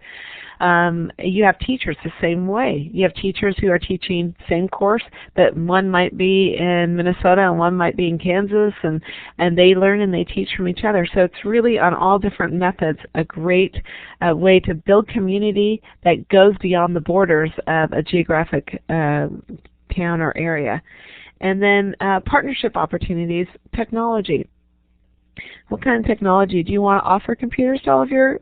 You have teachers the same way. You have teachers who are teaching the same course, but one might be in Minnesota and one might be in Kansas, and they learn and they teach from each other. So it's really, on all different methods, a great way to build community that goes beyond the borders of a geographic town or area. And then partnership opportunities, technology. What kind of technology? Do you want to offer computers to all of your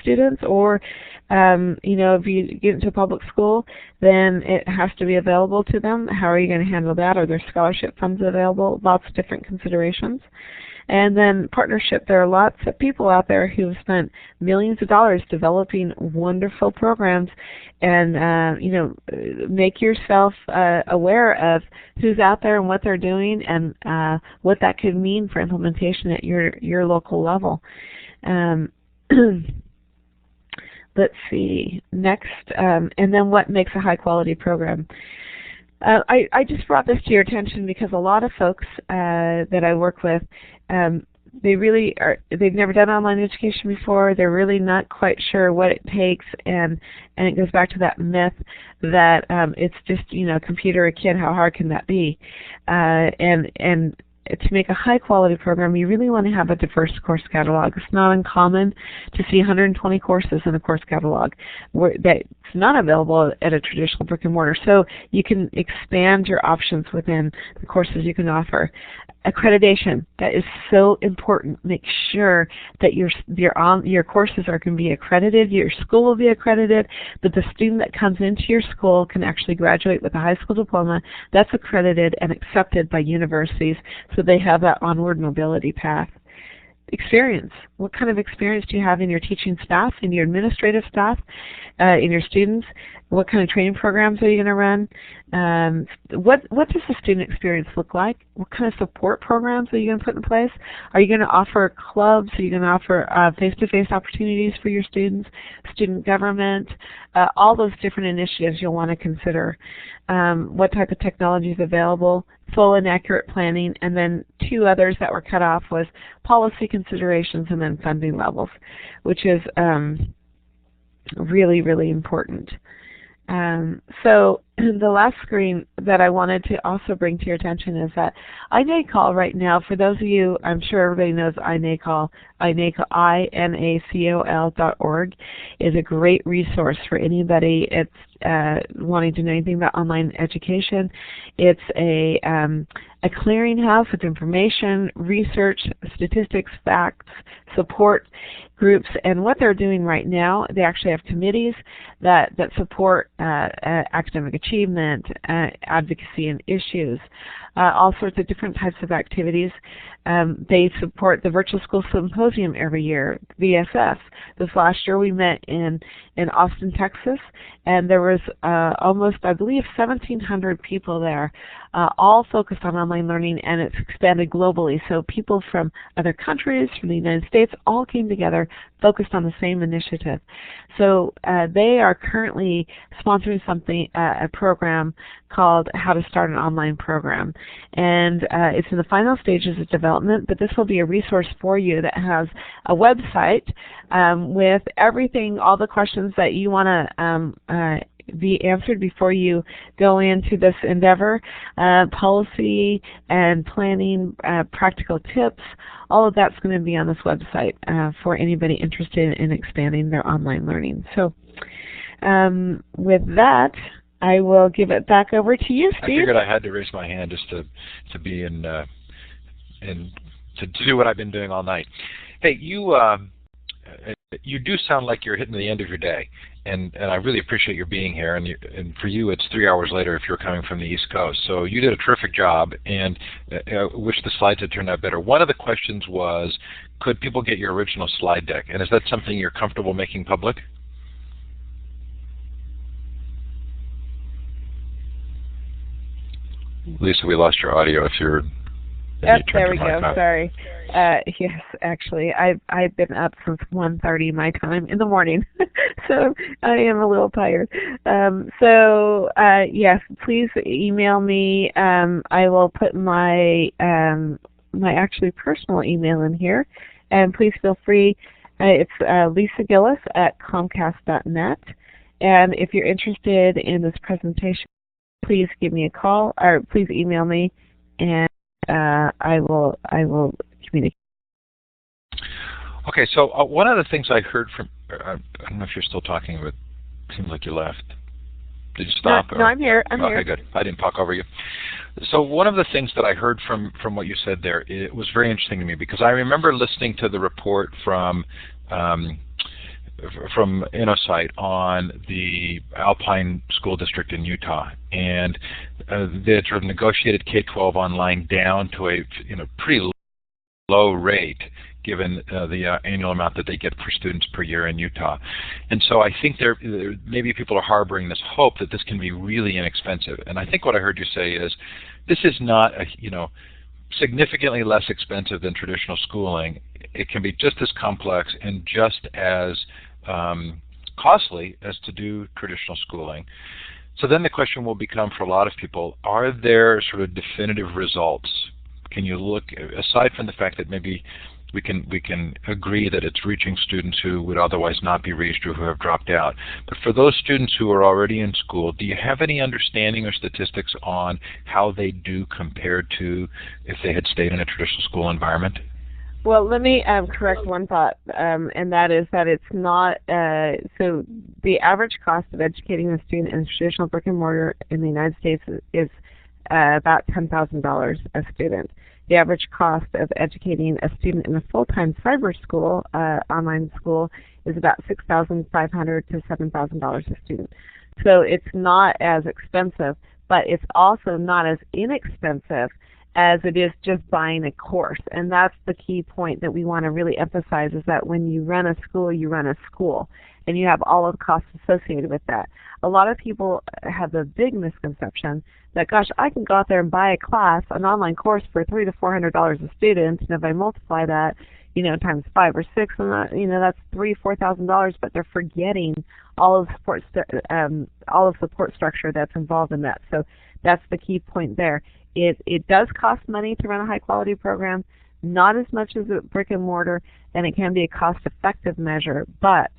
students? Or, if you get into a public school, then it has to be available to them. How are you going to handle that? Are there scholarship funds available? Lots of different considerations. And then partnership. There are lots of people out there who have spent millions of dollars developing wonderful programs, and make yourself aware of who's out there and what they're doing, and what that could mean for implementation at your local level. Let's see. Next, and then what makes a high quality program? I just brought this to your attention because a lot of folks that I work with, they've never done online education before. They're really not quite sure what it takes, and it goes back to that myth that it's just, computer, a kid, how hard can that be? And to make a high quality program, you really want to have a diverse course catalog. It's not uncommon to see 120 courses in a course catalog that's not available at a traditional brick and mortar. So you can expand your options within the courses you can offer. Accreditation, that is so important. Make sure that your courses are going to be accredited, your school will be accredited, that the student that comes into your school can actually graduate with a high school diploma that's accredited and accepted by universities, so they have that onward mobility path. Experience. What kind of experience do you have in your teaching staff, in your administrative staff, in your students? What kind of training programs are you going to run? What does the student experience look like? What kind of support programs are you going to put in place? Are you going to offer clubs? Are you going to offer face-to-face opportunities for your students, student government, all those different initiatives you'll want to consider. What type of technology is available, full and accurate planning, and then two others that were cut off was policy considerations and then funding levels, which is really, really important. So the last screen that I wanted to also bring to your attention is that iNACOL right now, for those of you, I'm sure everybody knows iNACOL, INACOL.org is a great resource for anybody wanting to know anything about online education. It's a clearinghouse with information, research, statistics, facts, support groups, and what they're doing right now, they actually have committees that support academic achievement, advocacy and issues, all sorts of different types of activities. They support the Virtual School Symposium every year, VSS. This last year we met in Austin, Texas, and there was almost, I believe, 1,700 people there, all focused on online learning, and it's expanded globally. So people from other countries, from the United States, all came together, focused on the same initiative. So they are currently sponsoring a program called How to Start an Online Program. And it's in the final stages of development, but this will be a resource for you that has a website with everything, all the questions that you want to be answered before you go into this endeavor, policy and planning, practical tips. All of that's going to be on this website for anybody interested in expanding their online learning. So with that, I will give it back over to you, Steve. I figured I had to raise my hand just to be to do what I've been doing all night. Hey, you do sound like you're hitting the end of your day, and I really appreciate your being here. And for you, it's 3 hours later if you're coming from the East Coast. So you did a terrific job, and I wish the slides had turned out better. One of the questions was, could people get your original slide deck? And is that something you're comfortable making public? Lisa, we lost your audio. If you're Yep, there we go. Sorry. Yes, actually, I've been up since 1:30 my time in the morning, so I am a little tired. Yes, please email me. I will put my my actually personal email in here, and please feel free. It's Lisa Gillis at Comcast.net, and if you're interested in this presentation, please give me a call or please email me, and I will communicate. Okay, so one of the things I heard from, I don't know if you're still talking, but it seems like you left. Did you stop? No, I'm here. Okay, good. I didn't talk over you. So one of the things that I heard from what you said there, it was very interesting to me, because I remember listening to the report from InnoSight on the Alpine School District in Utah, and they had sort of negotiated K-12 online down to a pretty low rate, given the annual amount that they get for students per year in Utah. And so I think there maybe people are harboring this hope that this can be really inexpensive. And I think what I heard you say is this is not significantly less expensive than traditional schooling. It can be just as complex and just as costly as to do traditional schooling. So then the question will become for a lot of people, are there sort of definitive results? Can you look, aside from the fact that maybe we can agree that it's reaching students who would otherwise not be reached or who have dropped out, but for those students who are already in school, do you have any understanding or statistics on how they do compared to if they had stayed in a traditional school environment? Well, let me correct one thought, and that is that it's not, so the average cost of educating a student in traditional brick and mortar in the United States is about $10,000 a student. The average cost of educating a student in a full-time cyber school, online school, is about $6,500 to $7,000 a student. So it's not as expensive, but it's also not as inexpensive as it is just buying a course. And that's the key point that we want to really emphasize, is that when you run a school, you run a school, and you have all of the costs associated with that. A lot of people have the big misconception that, gosh, I can go out there and buy a class, an online course, for $300 to $400 a student, and if I multiply that, times 5 or 6, and that's $3,000 to $4,000. But they're forgetting all of the support structure that's involved in that. So that's the key point there. It does cost money to run a high-quality program, not as much as a brick and mortar, and it can be a cost-effective measure, but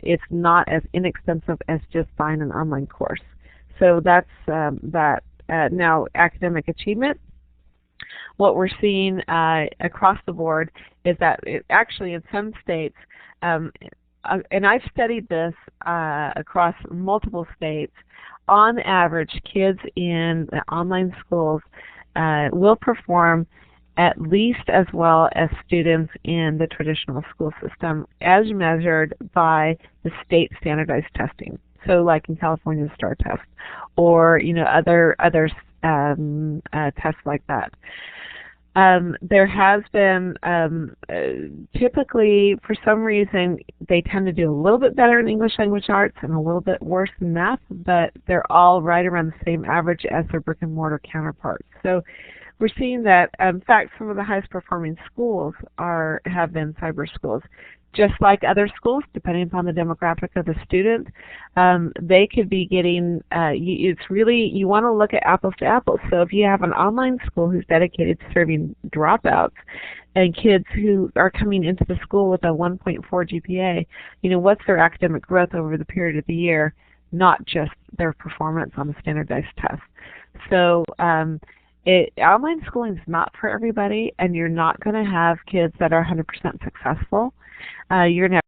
it's not as inexpensive as just buying an online course. So that's that. Now, academic achievement. What we're seeing across the board is that actually in some states, and I've studied this across multiple states, on average, kids in the online schools will perform at least as well as students in the traditional school system as measured by the state standardized testing. So like in California, the STAR test, or other tests like that. There has been, typically, for some reason, they tend to do a little bit better in English language arts and a little bit worse in math, but they're all right around the same average as their brick and mortar counterparts. So we're seeing that, in fact, some of the highest performing schools have been cyber schools. Just like other schools, depending upon the demographic of the student, they could be getting, it's really, you want to look at apples to apples. So if you have an online school who's dedicated to serving dropouts and kids who are coming into the school with a 1.4 GPA, what's their academic growth over the period of the year, not just their performance on the standardized test. So online schooling is not for everybody, and you're not going to have kids that are 100% successful. You're going to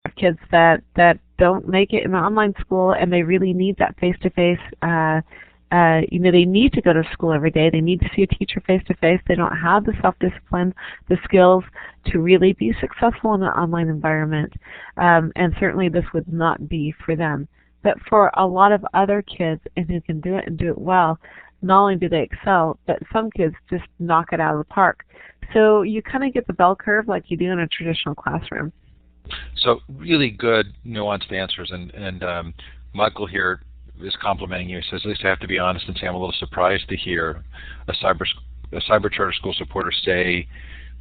have kids that don't make it in online school, and they really need that face-to-face. They need to go to school every day. They need to see a teacher face-to-face. They don't have the self-discipline, the skills to really be successful in an online environment, and certainly this would not be for them. But for a lot of other kids, and who can do it and do it well, not only do they excel, but some kids just knock it out of the park. So you kind of get the bell curve like you do in a traditional classroom. So really good, nuanced answers. And Michael here is complimenting you. He says, at least I have to be honest and say I'm a little surprised to hear a cyber charter school supporter say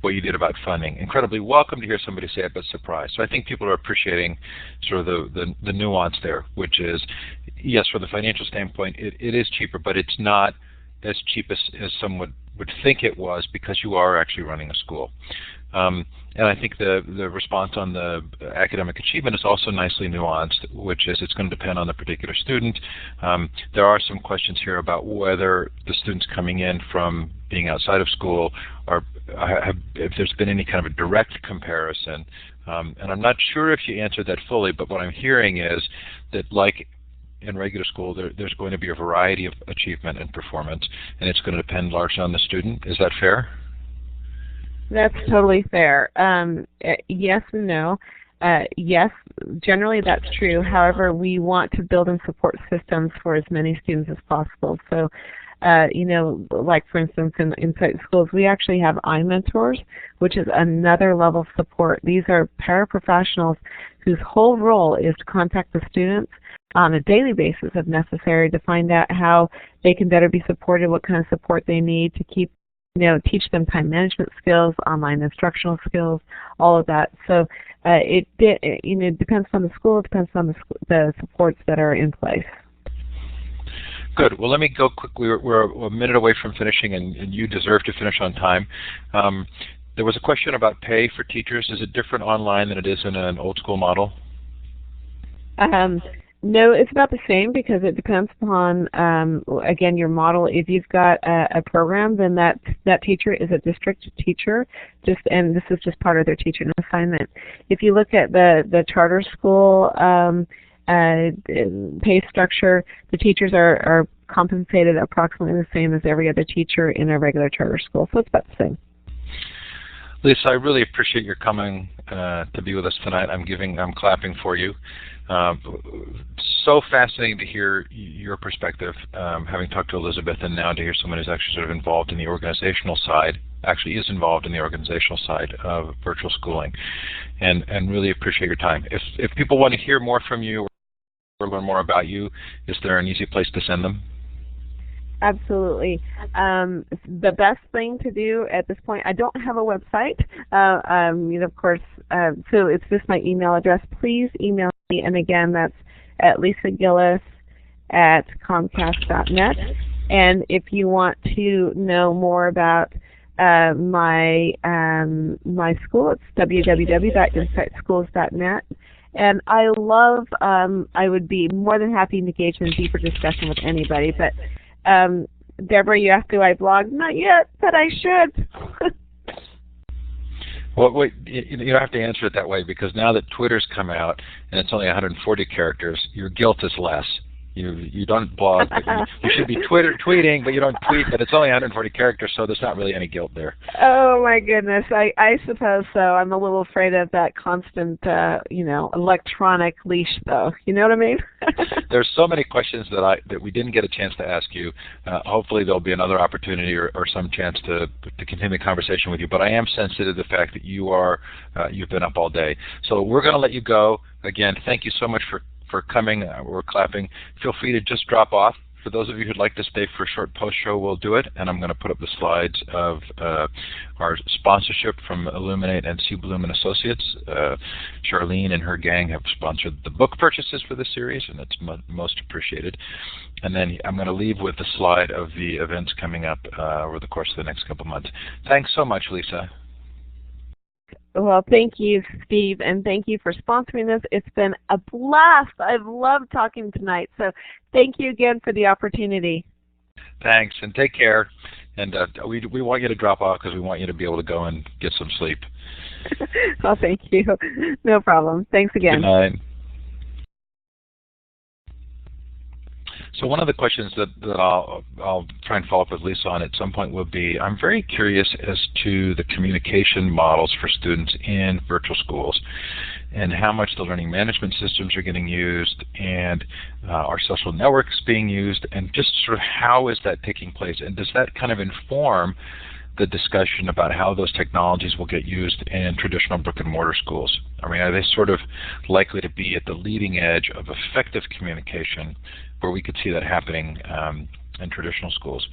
what you did about funding. Incredibly welcome to hear somebody say it, but surprised. So I think people are appreciating sort of the nuance there, which is, yes, from the financial standpoint, it is cheaper, but it's not as cheap as some would think it was, because you are actually running a school. And I think the response on the academic achievement is also nicely nuanced, which is it's going to depend on the particular student. There are some questions here about whether the students coming in from being outside of school if there's been any kind of a direct comparison. And I'm not sure if you answered that fully, but what I'm hearing is that, like in regular school, there's going to be a variety of achievement and performance, and it's going to depend largely on the student. Is that fair? That's totally fair. Yes and no. Yes, generally that's true. However, we want to build and support systems for as many students as possible. So, like for instance in site schools, we actually have iMentors, which is another level of support. These are paraprofessionals whose whole role is to contact the students on a daily basis if necessary to find out how they can better be supported, what kind of support they need to teach them time management skills, online instructional skills, all of that. So it depends on the school, it depends on the supports that are in place. Good. Well, let me go quickly. We're a minute away from finishing, and you deserve to finish on time. There was a question about pay for teachers. Is it different online than it is in an old school model? No, it's about the same, because it depends upon, again, your model. If you've got a program, then that teacher is a district teacher, and this is just part of their teaching assignment. If you look at the charter school pay structure, the teachers are compensated approximately the same as every other teacher in a regular charter school, so it's about the same. Lisa, I really appreciate your coming to be with us tonight. I'm clapping for you. So fascinating to hear your perspective, having talked to Elizabeth, and now to hear someone who's actually sort of involved in the organizational side, actually is involved in the organizational side of virtual schooling, and really appreciate your time. If people want to hear more from you or learn more about you, is there an easy place to send them? Absolutely. The best thing to do at this point, I don't have a website, of course, so it's just my email address. Please email me, and again, that's at lisagillis@comcast.net. And if you want to know more about my school, it's www.insightschools.net. And I love, I would be more than happy to engage in a deeper discussion with anybody. But Deborah, you asked, do I blog? Not yet, but I should. Well, wait, you don't have to answer it that way, because now that Twitter's come out and it's only 140 characters, your guilt is less. You don't blog. But you should be tweeting, but you don't tweet. But it's only 140 characters, so there's not really any guilt there. Oh my goodness, I suppose so. I'm a little afraid of that constant, electronic leash, though. You know what I mean? There's so many questions that we didn't get a chance to ask you. Hopefully, there'll be another opportunity or some chance to continue the conversation with you. But I am sensitive to the fact that you've been up all day. So we're going to let you go. Again, thank you so much for coming. We're clapping. Feel free to just drop off. For those of you who'd like to stay for a short post-show, we'll do it. And I'm going to put up the slides of our sponsorship from Illuminate and C. Bloom and Associates. Charlene and her gang have sponsored the book purchases for this series, and it's most appreciated. And then I'm going to leave with the slide of the events coming up over the course of the next couple of months. Thanks so much, Lisa. Well, thank you, Steve, and thank you for sponsoring this. It's been a blast. I've loved talking tonight, so thank you again for the opportunity. Thanks, and take care. And we want you to drop off because we want you to be able to go and get some sleep. Oh, thank you. No problem. Thanks again. Good night. So one of the questions that I'll try and follow up with Lisa on at some point will be, I'm very curious as to the communication models for students in virtual schools and how much the learning management systems are getting used, and are social networks being used, and just sort of how is that taking place, and does that kind of inform the discussion about how those technologies will get used in traditional brick and mortar schools? I mean, are they sort of likely to be at the leading edge of effective communication where we could see that happening in traditional schools?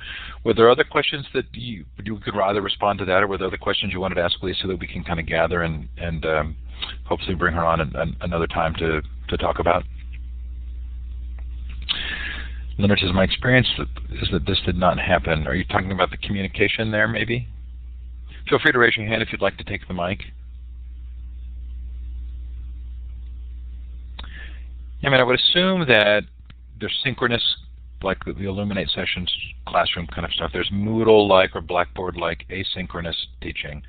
Were there other questions that you could rather respond to that, or were there other questions you wanted to ask Lisa that we can kind of gather and hopefully bring her on another time to talk about? Leonard says, my experience is that this did not happen. Are you talking about the communication there, maybe? Feel free to raise your hand if you'd like to take the mic. I mean, I would assume that there's synchronous, like the Illuminate sessions, classroom kind of stuff. There's Moodle-like or Blackboard-like asynchronous teaching.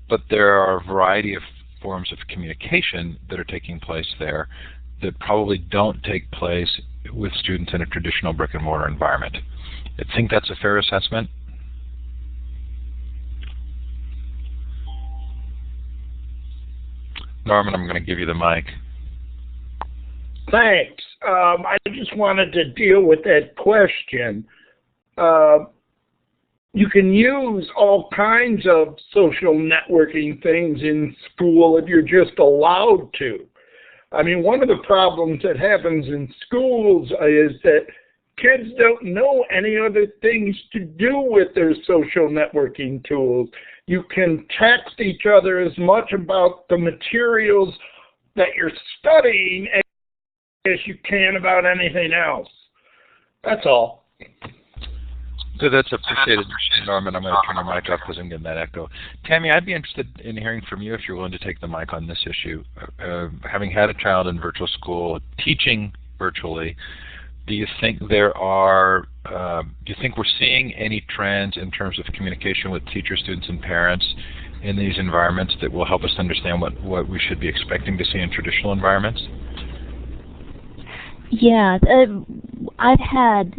But there are a variety of forms of communication that are taking place there that probably don't take place with students in a traditional brick and mortar environment. I think that's a fair assessment. Norman, I'm going to give you the mic. Thanks. I just wanted to deal with that question. You can use all kinds of social networking things in school if you're just allowed to. I mean, one of the problems that happens in schools is that kids don't know any other things to do with their social networking tools. You can text each other as much about the materials that you're studying as you can about anything else. That's all. So that's appreciated, Norman. I'm going to turn your mic off because I'm getting that echo. Tammy, I'd be interested in hearing from you if you're willing to take the mic on this issue. Having had a child in virtual school, teaching virtually, do you think we're seeing any trends in terms of communication with teachers, students, and parents in these environments that will help us understand what we should be expecting to see in traditional environments? Yeah, I've had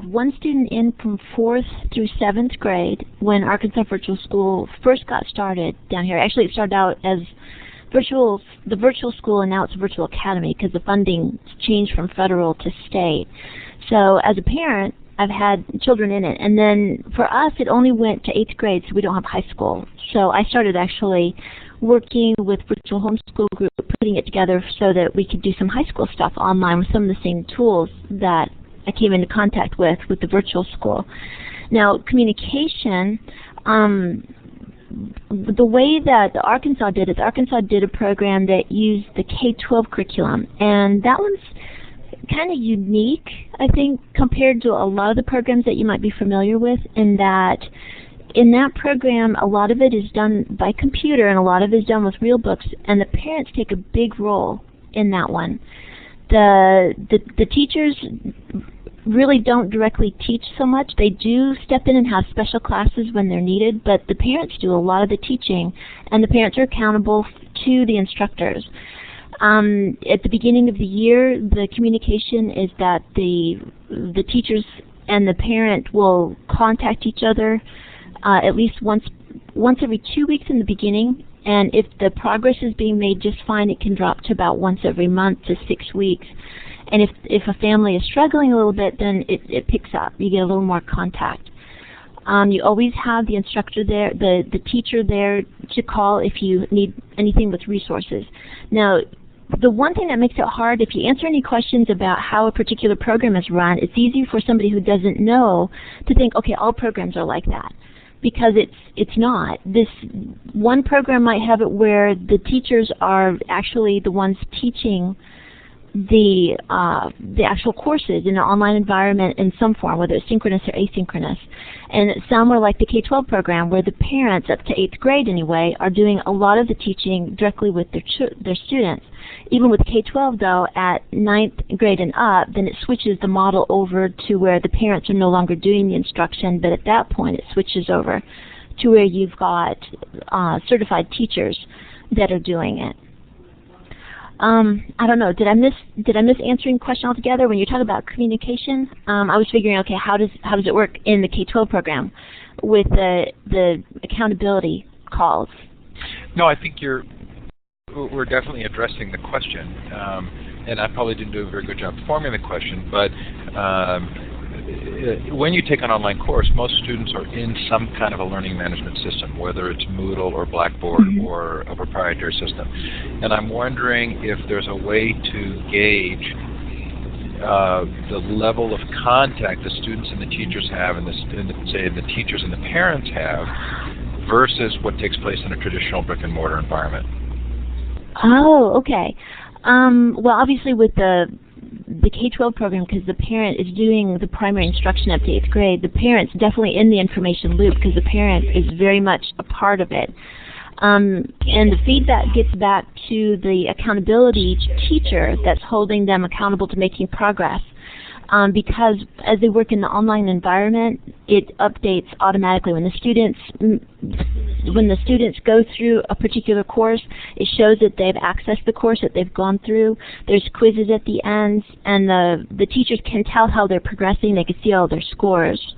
one student in from 4th through 7th grade when Arkansas Virtual School first got started down here. Actually, it started out as the virtual school, and now it's a virtual academy because the funding changed from federal to state. So as a parent, I've had children in it. And then for us, it only went to 8th grade, so we don't have high school. So I started actually working with Virtual Homeschool Group, putting it together so that we could do some high school stuff online with some of the same tools that I came into contact with the virtual school. Now, communication, the way that Arkansas did is Arkansas did a program that used the K-12 curriculum, and that one's kind of unique, I think, compared to a lot of the programs that you might be familiar with, in that in that program, a lot of it is done by computer and a lot of it is done with real books, and the parents take a big role in that one. The teachers really don't directly teach so much. They do step in and have special classes when they're needed, but the parents do a lot of the teaching, and the parents are accountable to the instructors. At the beginning of the year, the communication is that the teachers and the parent will contact each other at least once every 2 weeks in the beginning, and if the progress is being made just fine, it can drop to about once every month to 6 weeks. And if a family is struggling a little bit, then it picks up. You get a little more contact. You always have the instructor there, the teacher there to call if you need anything with resources. Now, the one thing that makes it hard, if you answer any questions about how a particular program is run, it's easy for somebody who doesn't know to think, okay, all programs are like that. Because it's not. This one program might have it where the teachers are actually the ones teaching the actual courses in an online environment in some form, whether it's synchronous or asynchronous. And some are like the K-12 program, where the parents, up to 8th grade anyway, are doing a lot of the teaching directly with their students. Even with K-12, though, at 9th grade and up, then it switches the model over to where the parents are no longer doing the instruction, but at that point it switches over to where you've got certified teachers that are doing it. I don't know. Did I miss answering the question altogether? When you talk about communication, I was figuring, okay, how does it work in the K-12 program with the accountability calls? No, I think we're definitely addressing the question, and I probably didn't do a very good job forming the question. But when you take an online course, most students are in some kind of a learning management system, whether it's Moodle or Blackboard or a proprietary system. And I'm wondering if there's a way to gauge the level of contact the students and the teachers have, and the teachers and the parents have, versus what takes place in a traditional brick and mortar environment. Oh, okay. Well, obviously with the K-12 program, because the parent is doing the primary instruction up to 8th grade, the parent's definitely in the information loop because the parent is very much a part of it. And the feedback gets back to the accountability teacher that's holding them accountable to making progress. Because as they work in the online environment, it updates automatically. When the students go through a particular course, it shows that they've accessed the course that they've gone through. There's quizzes at the ends, and the teachers can tell how they're progressing. They can see all their scores.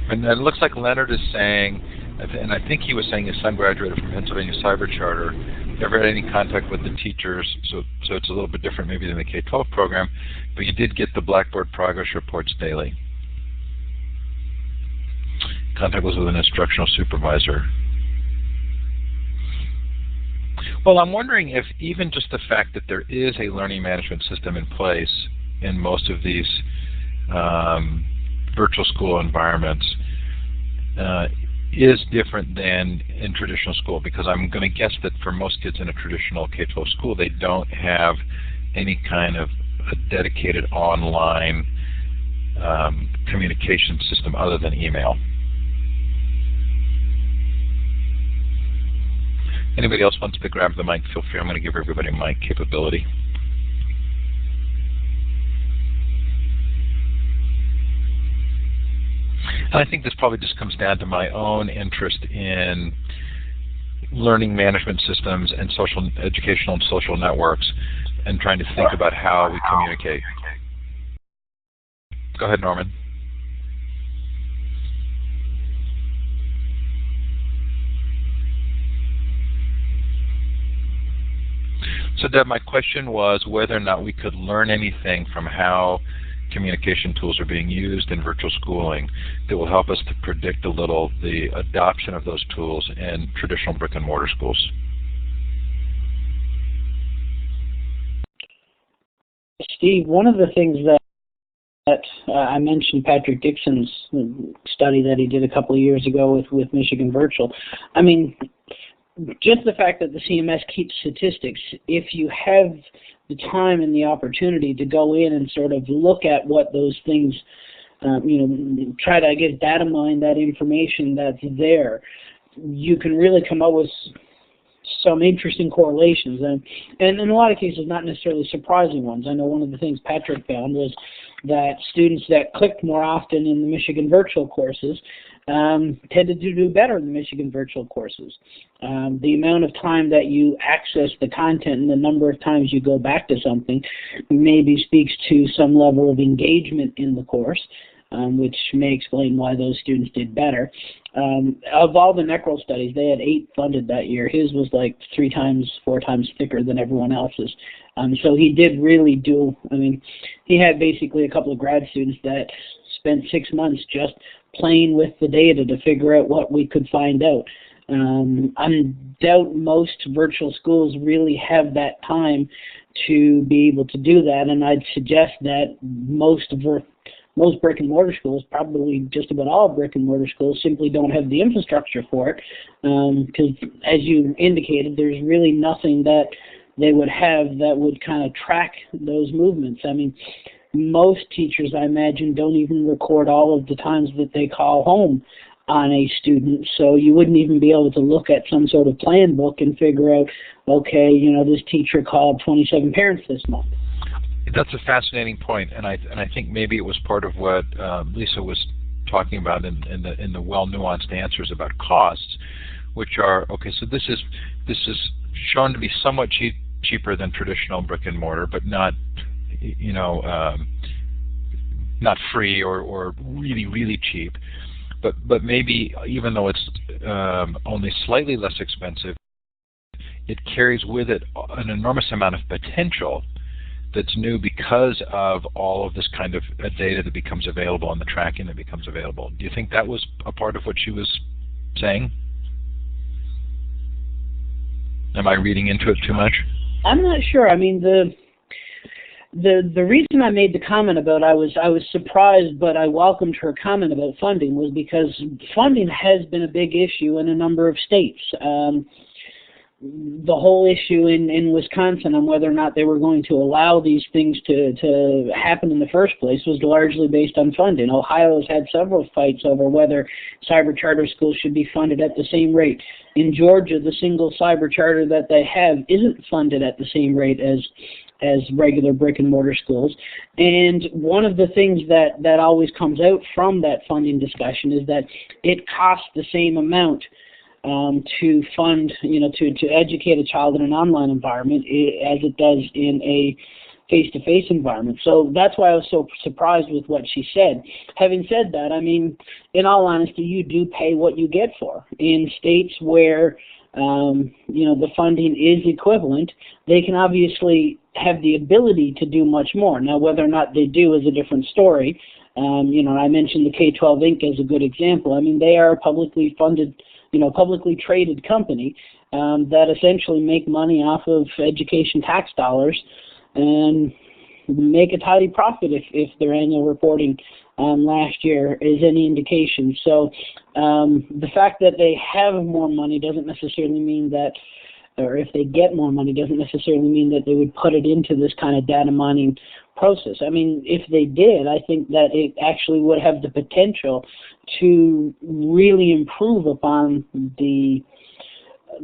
And it looks like Leonard is saying, and I think he was saying his son graduated from Pennsylvania Cyber Charter, never had any contact with the teachers, so it's a little bit different maybe than the K-12 program, but you did get the Blackboard progress reports daily. Contact was with an instructional supervisor. Well, I'm wondering if even just the fact that there is a learning management system in place in most of these virtual school environments is different than in traditional school, because I'm going to guess that for most kids in a traditional K-12 school, they don't have any kind of a dedicated online communication system other than email. Anybody else wants to grab the mic, feel free. I'm going to give everybody mic capability. And I think this probably just comes down to my own interest in learning management systems and educational and social networks, and trying to think about how we communicate. Go ahead, Norman. So Deb, my question was whether or not we could learn anything from how communication tools are being used in virtual schooling that will help us to predict a little the adoption of those tools in traditional brick and mortar schools. Steve, one of the things that I mentioned, Patrick Dixon's study that he did a couple of years ago with Michigan Virtual. I mean, just the fact that the CMS keeps statistics, if you have the time and the opportunity to go in and sort of look at what those things try to, I guess, data mine that information that's there, you can really come up with some interesting correlations, and in a lot of cases not necessarily surprising ones. I know one of the things Patrick found was that students that clicked more often in the Michigan virtual courses tended to do better in the Michigan virtual courses. The amount of time that you access the content and the number of times you go back to something maybe speaks to some level of engagement in the course, which may explain why those students did better. Of all the Necrol studies, they had 8 funded that year. His was like 3 times, 4 times thicker than everyone else's. So he did really do, he had basically a couple of grad students that spent 6 months just playing with the data to figure out what we could find out. I doubt most virtual schools really have that time to be able to do that, and I'd suggest that most brick and mortar schools, probably just about all brick and mortar schools, simply don't have the infrastructure for it, because as you indicated, there's really nothing that they would have that would kind of track those movements. Most teachers, I imagine, don't even record all of the times that they call home on a student, so you wouldn't even be able to look at some sort of plan book and figure out, okay, this teacher called 27 parents this month. That's a fascinating point, and I think maybe it was part of what Lisa was talking about in the well-nuanced answers about costs, which are, okay, so this is shown to be somewhat cheaper than traditional brick and mortar, but not not free or really, really cheap. But maybe even though it's only slightly less expensive, it carries with it an enormous amount of potential that's new because of all of this kind of data that becomes available and the tracking that becomes available. Do you think that was a part of what she was saying? Am I reading into it too much? I'm not sure. The reason I made the comment about I was surprised, but I welcomed her comment about funding, was because funding has been a big issue in a number of states. The whole issue in Wisconsin on whether or not they were going to allow these things to happen in the first place was largely based on funding. Ohio has had several fights over whether cyber charter schools should be funded at the same rate. In Georgia, the single cyber charter that they have isn't funded at the same rate as regular brick and mortar schools. And one of the things that always comes out from that funding discussion is that it costs the same amount to fund, to educate a child in an online environment as it does in a face-to-face environment. So that's why I was so surprised with what she said. Having said that, in all honesty, you do pay what you get for. In states where the funding is equivalent, they can obviously have the ability to do much more. Now, whether or not they do is a different story. I mentioned the K-12 Inc. as a good example. They are a publicly funded, publicly traded company that essentially make money off of education tax dollars and make a tidy profit if their annual reporting last year is any indication. So the fact that they have more money doesn't necessarily mean that, or if they get more money doesn't necessarily mean that they would put it into this kind of data mining process. If they did, I think that it actually would have the potential to really improve upon the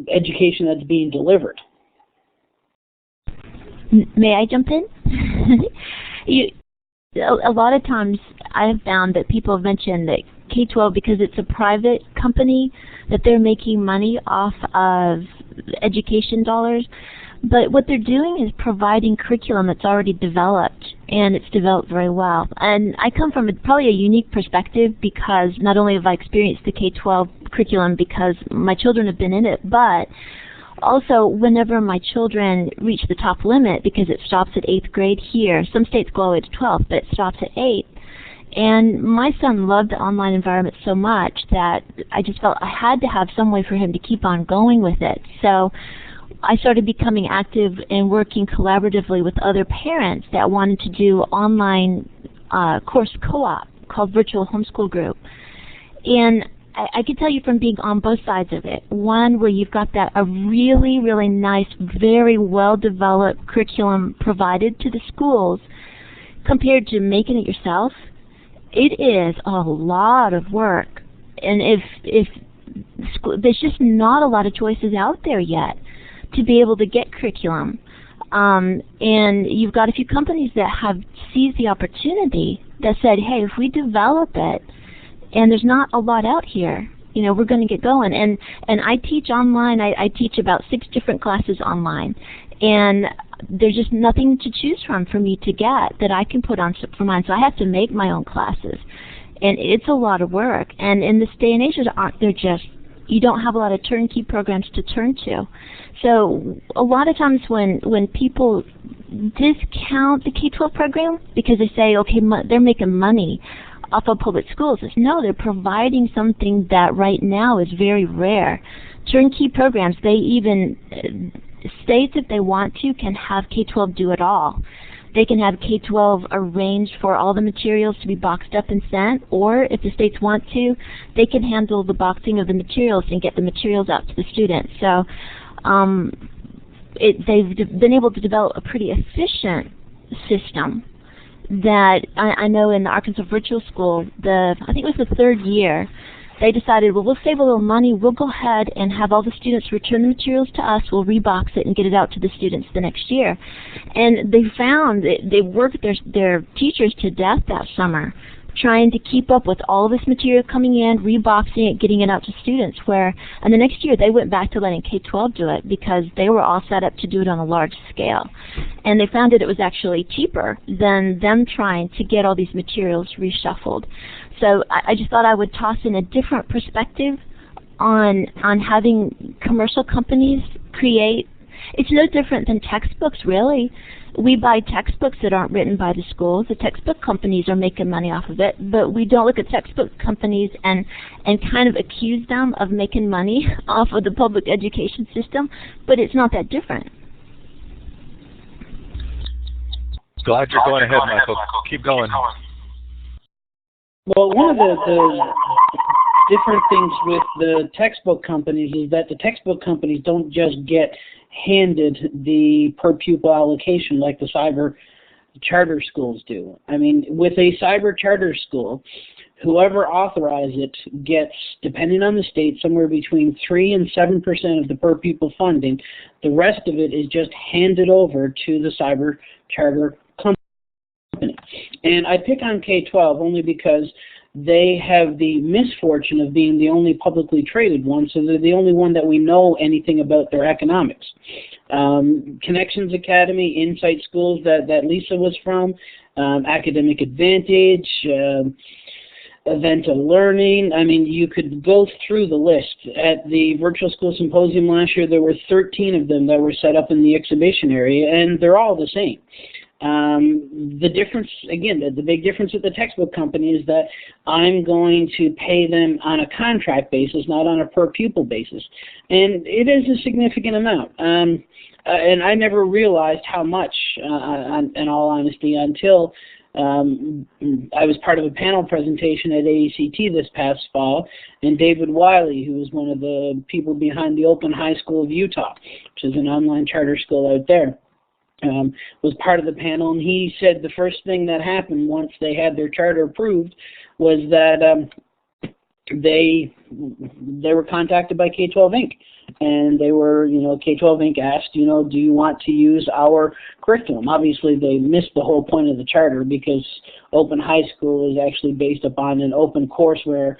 education that's being delivered. May I jump in? A lot of times I have found that people have mentioned that K-12, because it's a private company, that they're making money off of education dollars. But what they're doing is providing curriculum that's already developed, and it's developed very well. And I come from probably a unique perspective, because not only have I experienced the K-12 curriculum because my children have been in it, but also whenever my children reach the top limit, because it stops at 8th grade here. Some states go all the way to 12th, but it stops at 8th. And my son loved the online environment so much that I just felt I had to have some way for him to keep on going with it. So I started becoming active and working collaboratively with other parents that wanted to do online course co-op called Virtual Homeschool Group. And I can tell you from being on both sides of it, one where you've got a really, really nice, very well-developed curriculum provided to the schools compared to making it yourself, it is a lot of work, and if there's just not a lot of choices out there yet to be able to get curriculum. And you've got a few companies that have seized the opportunity that said, hey, if we develop it, and there's not a lot out here, we're going to get going. And I teach online. I teach about 6 different classes online. And there's just nothing to choose from for me to get that I can put on for mine. So I have to make my own classes. And it's a lot of work. And in this day and age, you don't have a lot of turnkey programs to turn to. So a lot of times when people discount the K-12 program because they say, okay, they're making money off of public schools, it's no, they're providing something that right now is very rare. Turnkey programs, they even, states if they want to can have K-12 do it all. They can have K-12 arrange for all the materials to be boxed up and sent, or if the states want to, they can handle the boxing of the materials and get the materials out to the students. So they've been able to develop a pretty efficient system that I know in the Arkansas Virtual School, I think it was the 3rd year, they decided, well, we'll save a little money, we'll go ahead and have all the students return the materials to us, we'll rebox it and get it out to the students the next year. And they found that they worked their teachers to death that summer, trying to keep up with all this material coming in, reboxing it, getting it out to students, and the next year they went back to letting K-12 do it because they were all set up to do it on a large scale. And they found that it was actually cheaper than them trying to get all these materials reshuffled. So I just thought I would toss in a different perspective on having commercial companies create. It's no different than textbooks, really. We buy textbooks that aren't written by the schools. The textbook companies are making money off of it, but we don't look at textbook companies and kind of accuse them of making money off of the public education system, but it's not that different. Glad you're going ahead, Michael. Keep going. Well, one of the different things with the textbook companies is that the textbook companies don't just get handed the per pupil allocation like the cyber charter schools do. I mean, with a cyber charter school, whoever authorizes it gets, depending on the state, somewhere between 3 and 7% of the per pupil funding. The rest of it is just handed over to the cyber charter company. And I pick on K-12 only because they have the misfortune of being the only publicly traded one, so they're the only one that we know anything about their economics. Connections Academy, Insight Schools that Lisa was from, Academic Advantage, Event of Learning. I mean, you could go through the list. At the Virtual School Symposium last year, there were 13 of them that were set up in the exhibition area, and they're all the same. The difference, again, the big difference with the textbook company is that I'm going to pay them on a contract basis, not on a per pupil basis. And it is a significant amount. And I never realized how much, in all honesty, until I was part of a panel presentation at AECT this past fall, and David Wiley, who is one of the people behind the Open High School of Utah, which is an online charter school out there, was part of the panel, and he said the first thing that happened once they had their charter approved was that they were contacted by K-12 Inc. And they were, K-12 Inc. asked, do you want to use our curriculum? Obviously, they missed the whole point of the charter because Open High School is actually based upon an open courseware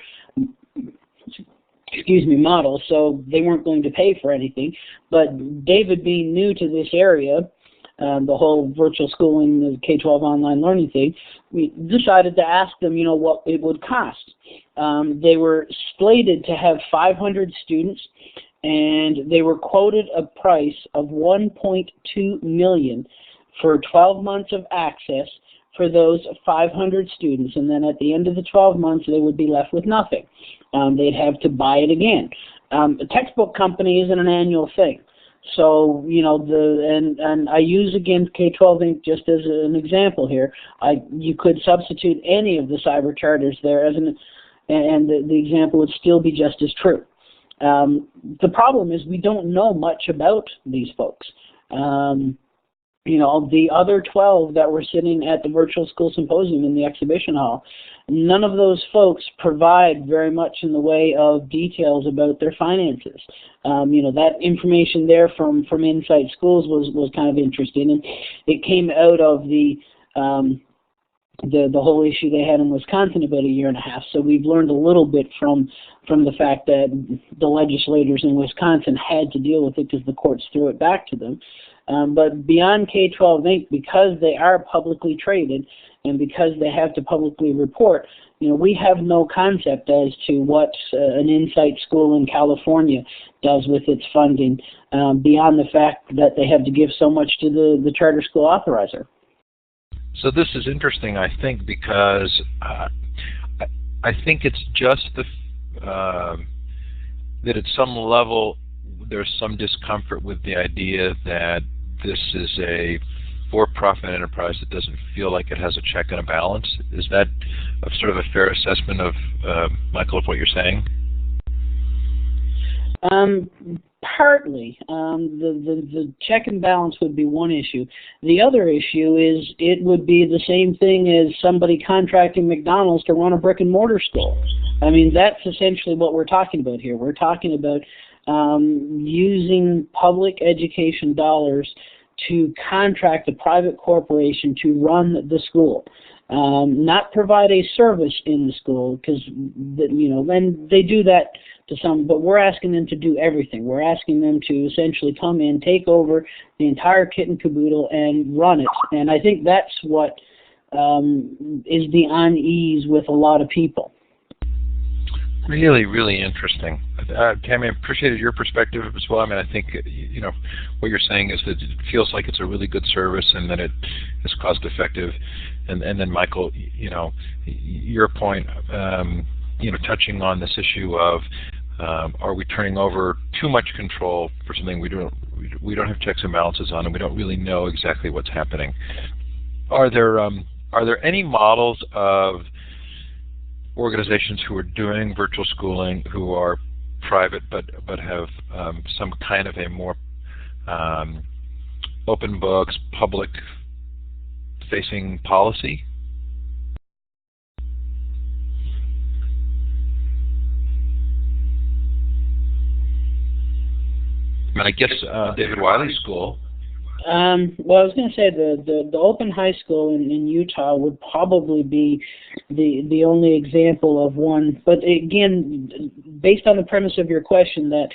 model, so they weren't going to pay for anything. But David, being new to this area, the whole virtual schooling, the K-12 online learning thing, we decided to ask them, what it would cost. They were slated to have 500 students, and they were quoted a price of $1.2 million for 12 months of access for those 500 students, and then at the end of the 12 months, they would be left with nothing. They'd have to buy it again. A textbook company isn't an annual thing. So, and I use, again, K-12 Inc. just as an example here. You could substitute any of the cyber charters there and the example would still be just as true. The problem is we don't know much about these folks. the other 12 that were sitting at the virtual school symposium in the exhibition hall, none of those folks provide very much in the way of details about their finances. That information there from Insight Schools was kind of interesting, and it came out of the whole issue they had in Wisconsin about a year and a half. So we've learned a little bit from the fact that the legislators in Wisconsin had to deal with it because the courts threw it back to them. But beyond K-12 Inc., because they are publicly traded and because they have to publicly report, we have no concept as to what an Insight School in California does with its funding, beyond the fact that they have to give so much to the charter school authorizer. So this is interesting, I think, because I think it's just that at some level there's some discomfort with the idea that this is a for-profit enterprise that doesn't feel like it has a check and a balance. Is that sort of a fair assessment of, Michael, of what you're saying? Partly. The check and balance would be one issue. The other issue is it would be the same thing as somebody contracting McDonald's to run a brick and mortar school. I mean, that's essentially what we're talking about here. We're talking about using public education dollars to contract a private corporation to run the school. Not provide a service in the school, because then they do that to some, but we're asking them to do everything. We're asking them to essentially come in, take over the entire kit and caboodle, and run it. And I think that's what is the unease with a lot of people. Really, really interesting. Tammy, I appreciated your perspective as well. I mean, I think, what you're saying is that it feels like it's a really good service and that it is cost effective. And then, Michael, your point, touching on this issue of are we turning over too much control for something we don't have checks and balances on, and we don't really know exactly what's happening. Are there any models of organizations who are doing virtual schooling who are private but have some kind of a more open books, public facing policy? I mean, I guess David Wiley's school. Well, I was going to say the open high school in Utah would probably be the only example of one. But again, based on the premise of your question, that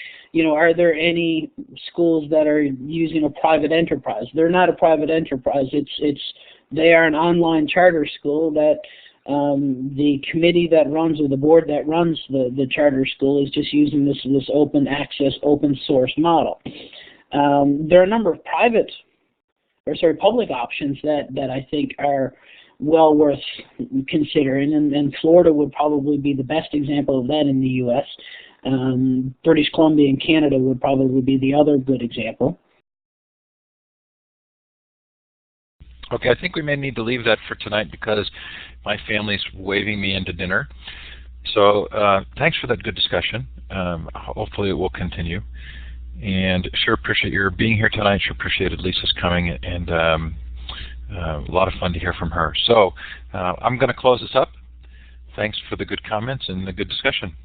are there any schools that are using a private enterprise? They're not a private enterprise. They are an online charter school that the committee that runs, or the board that runs the charter school, is just using this open access, open source model. There are a number of public options that I think are well worth considering, and Florida would probably be the best example of that in the U.S. British Columbia and Canada would probably be the other good example. Okay, I think we may need to leave that for tonight because my family's waving me into dinner. So thanks for that good discussion. Hopefully it will continue. And sure appreciate your being here tonight. Sure appreciated Lisa's coming, and a lot of fun to hear from her. So I'm going to close this up. Thanks for the good comments and the good discussion.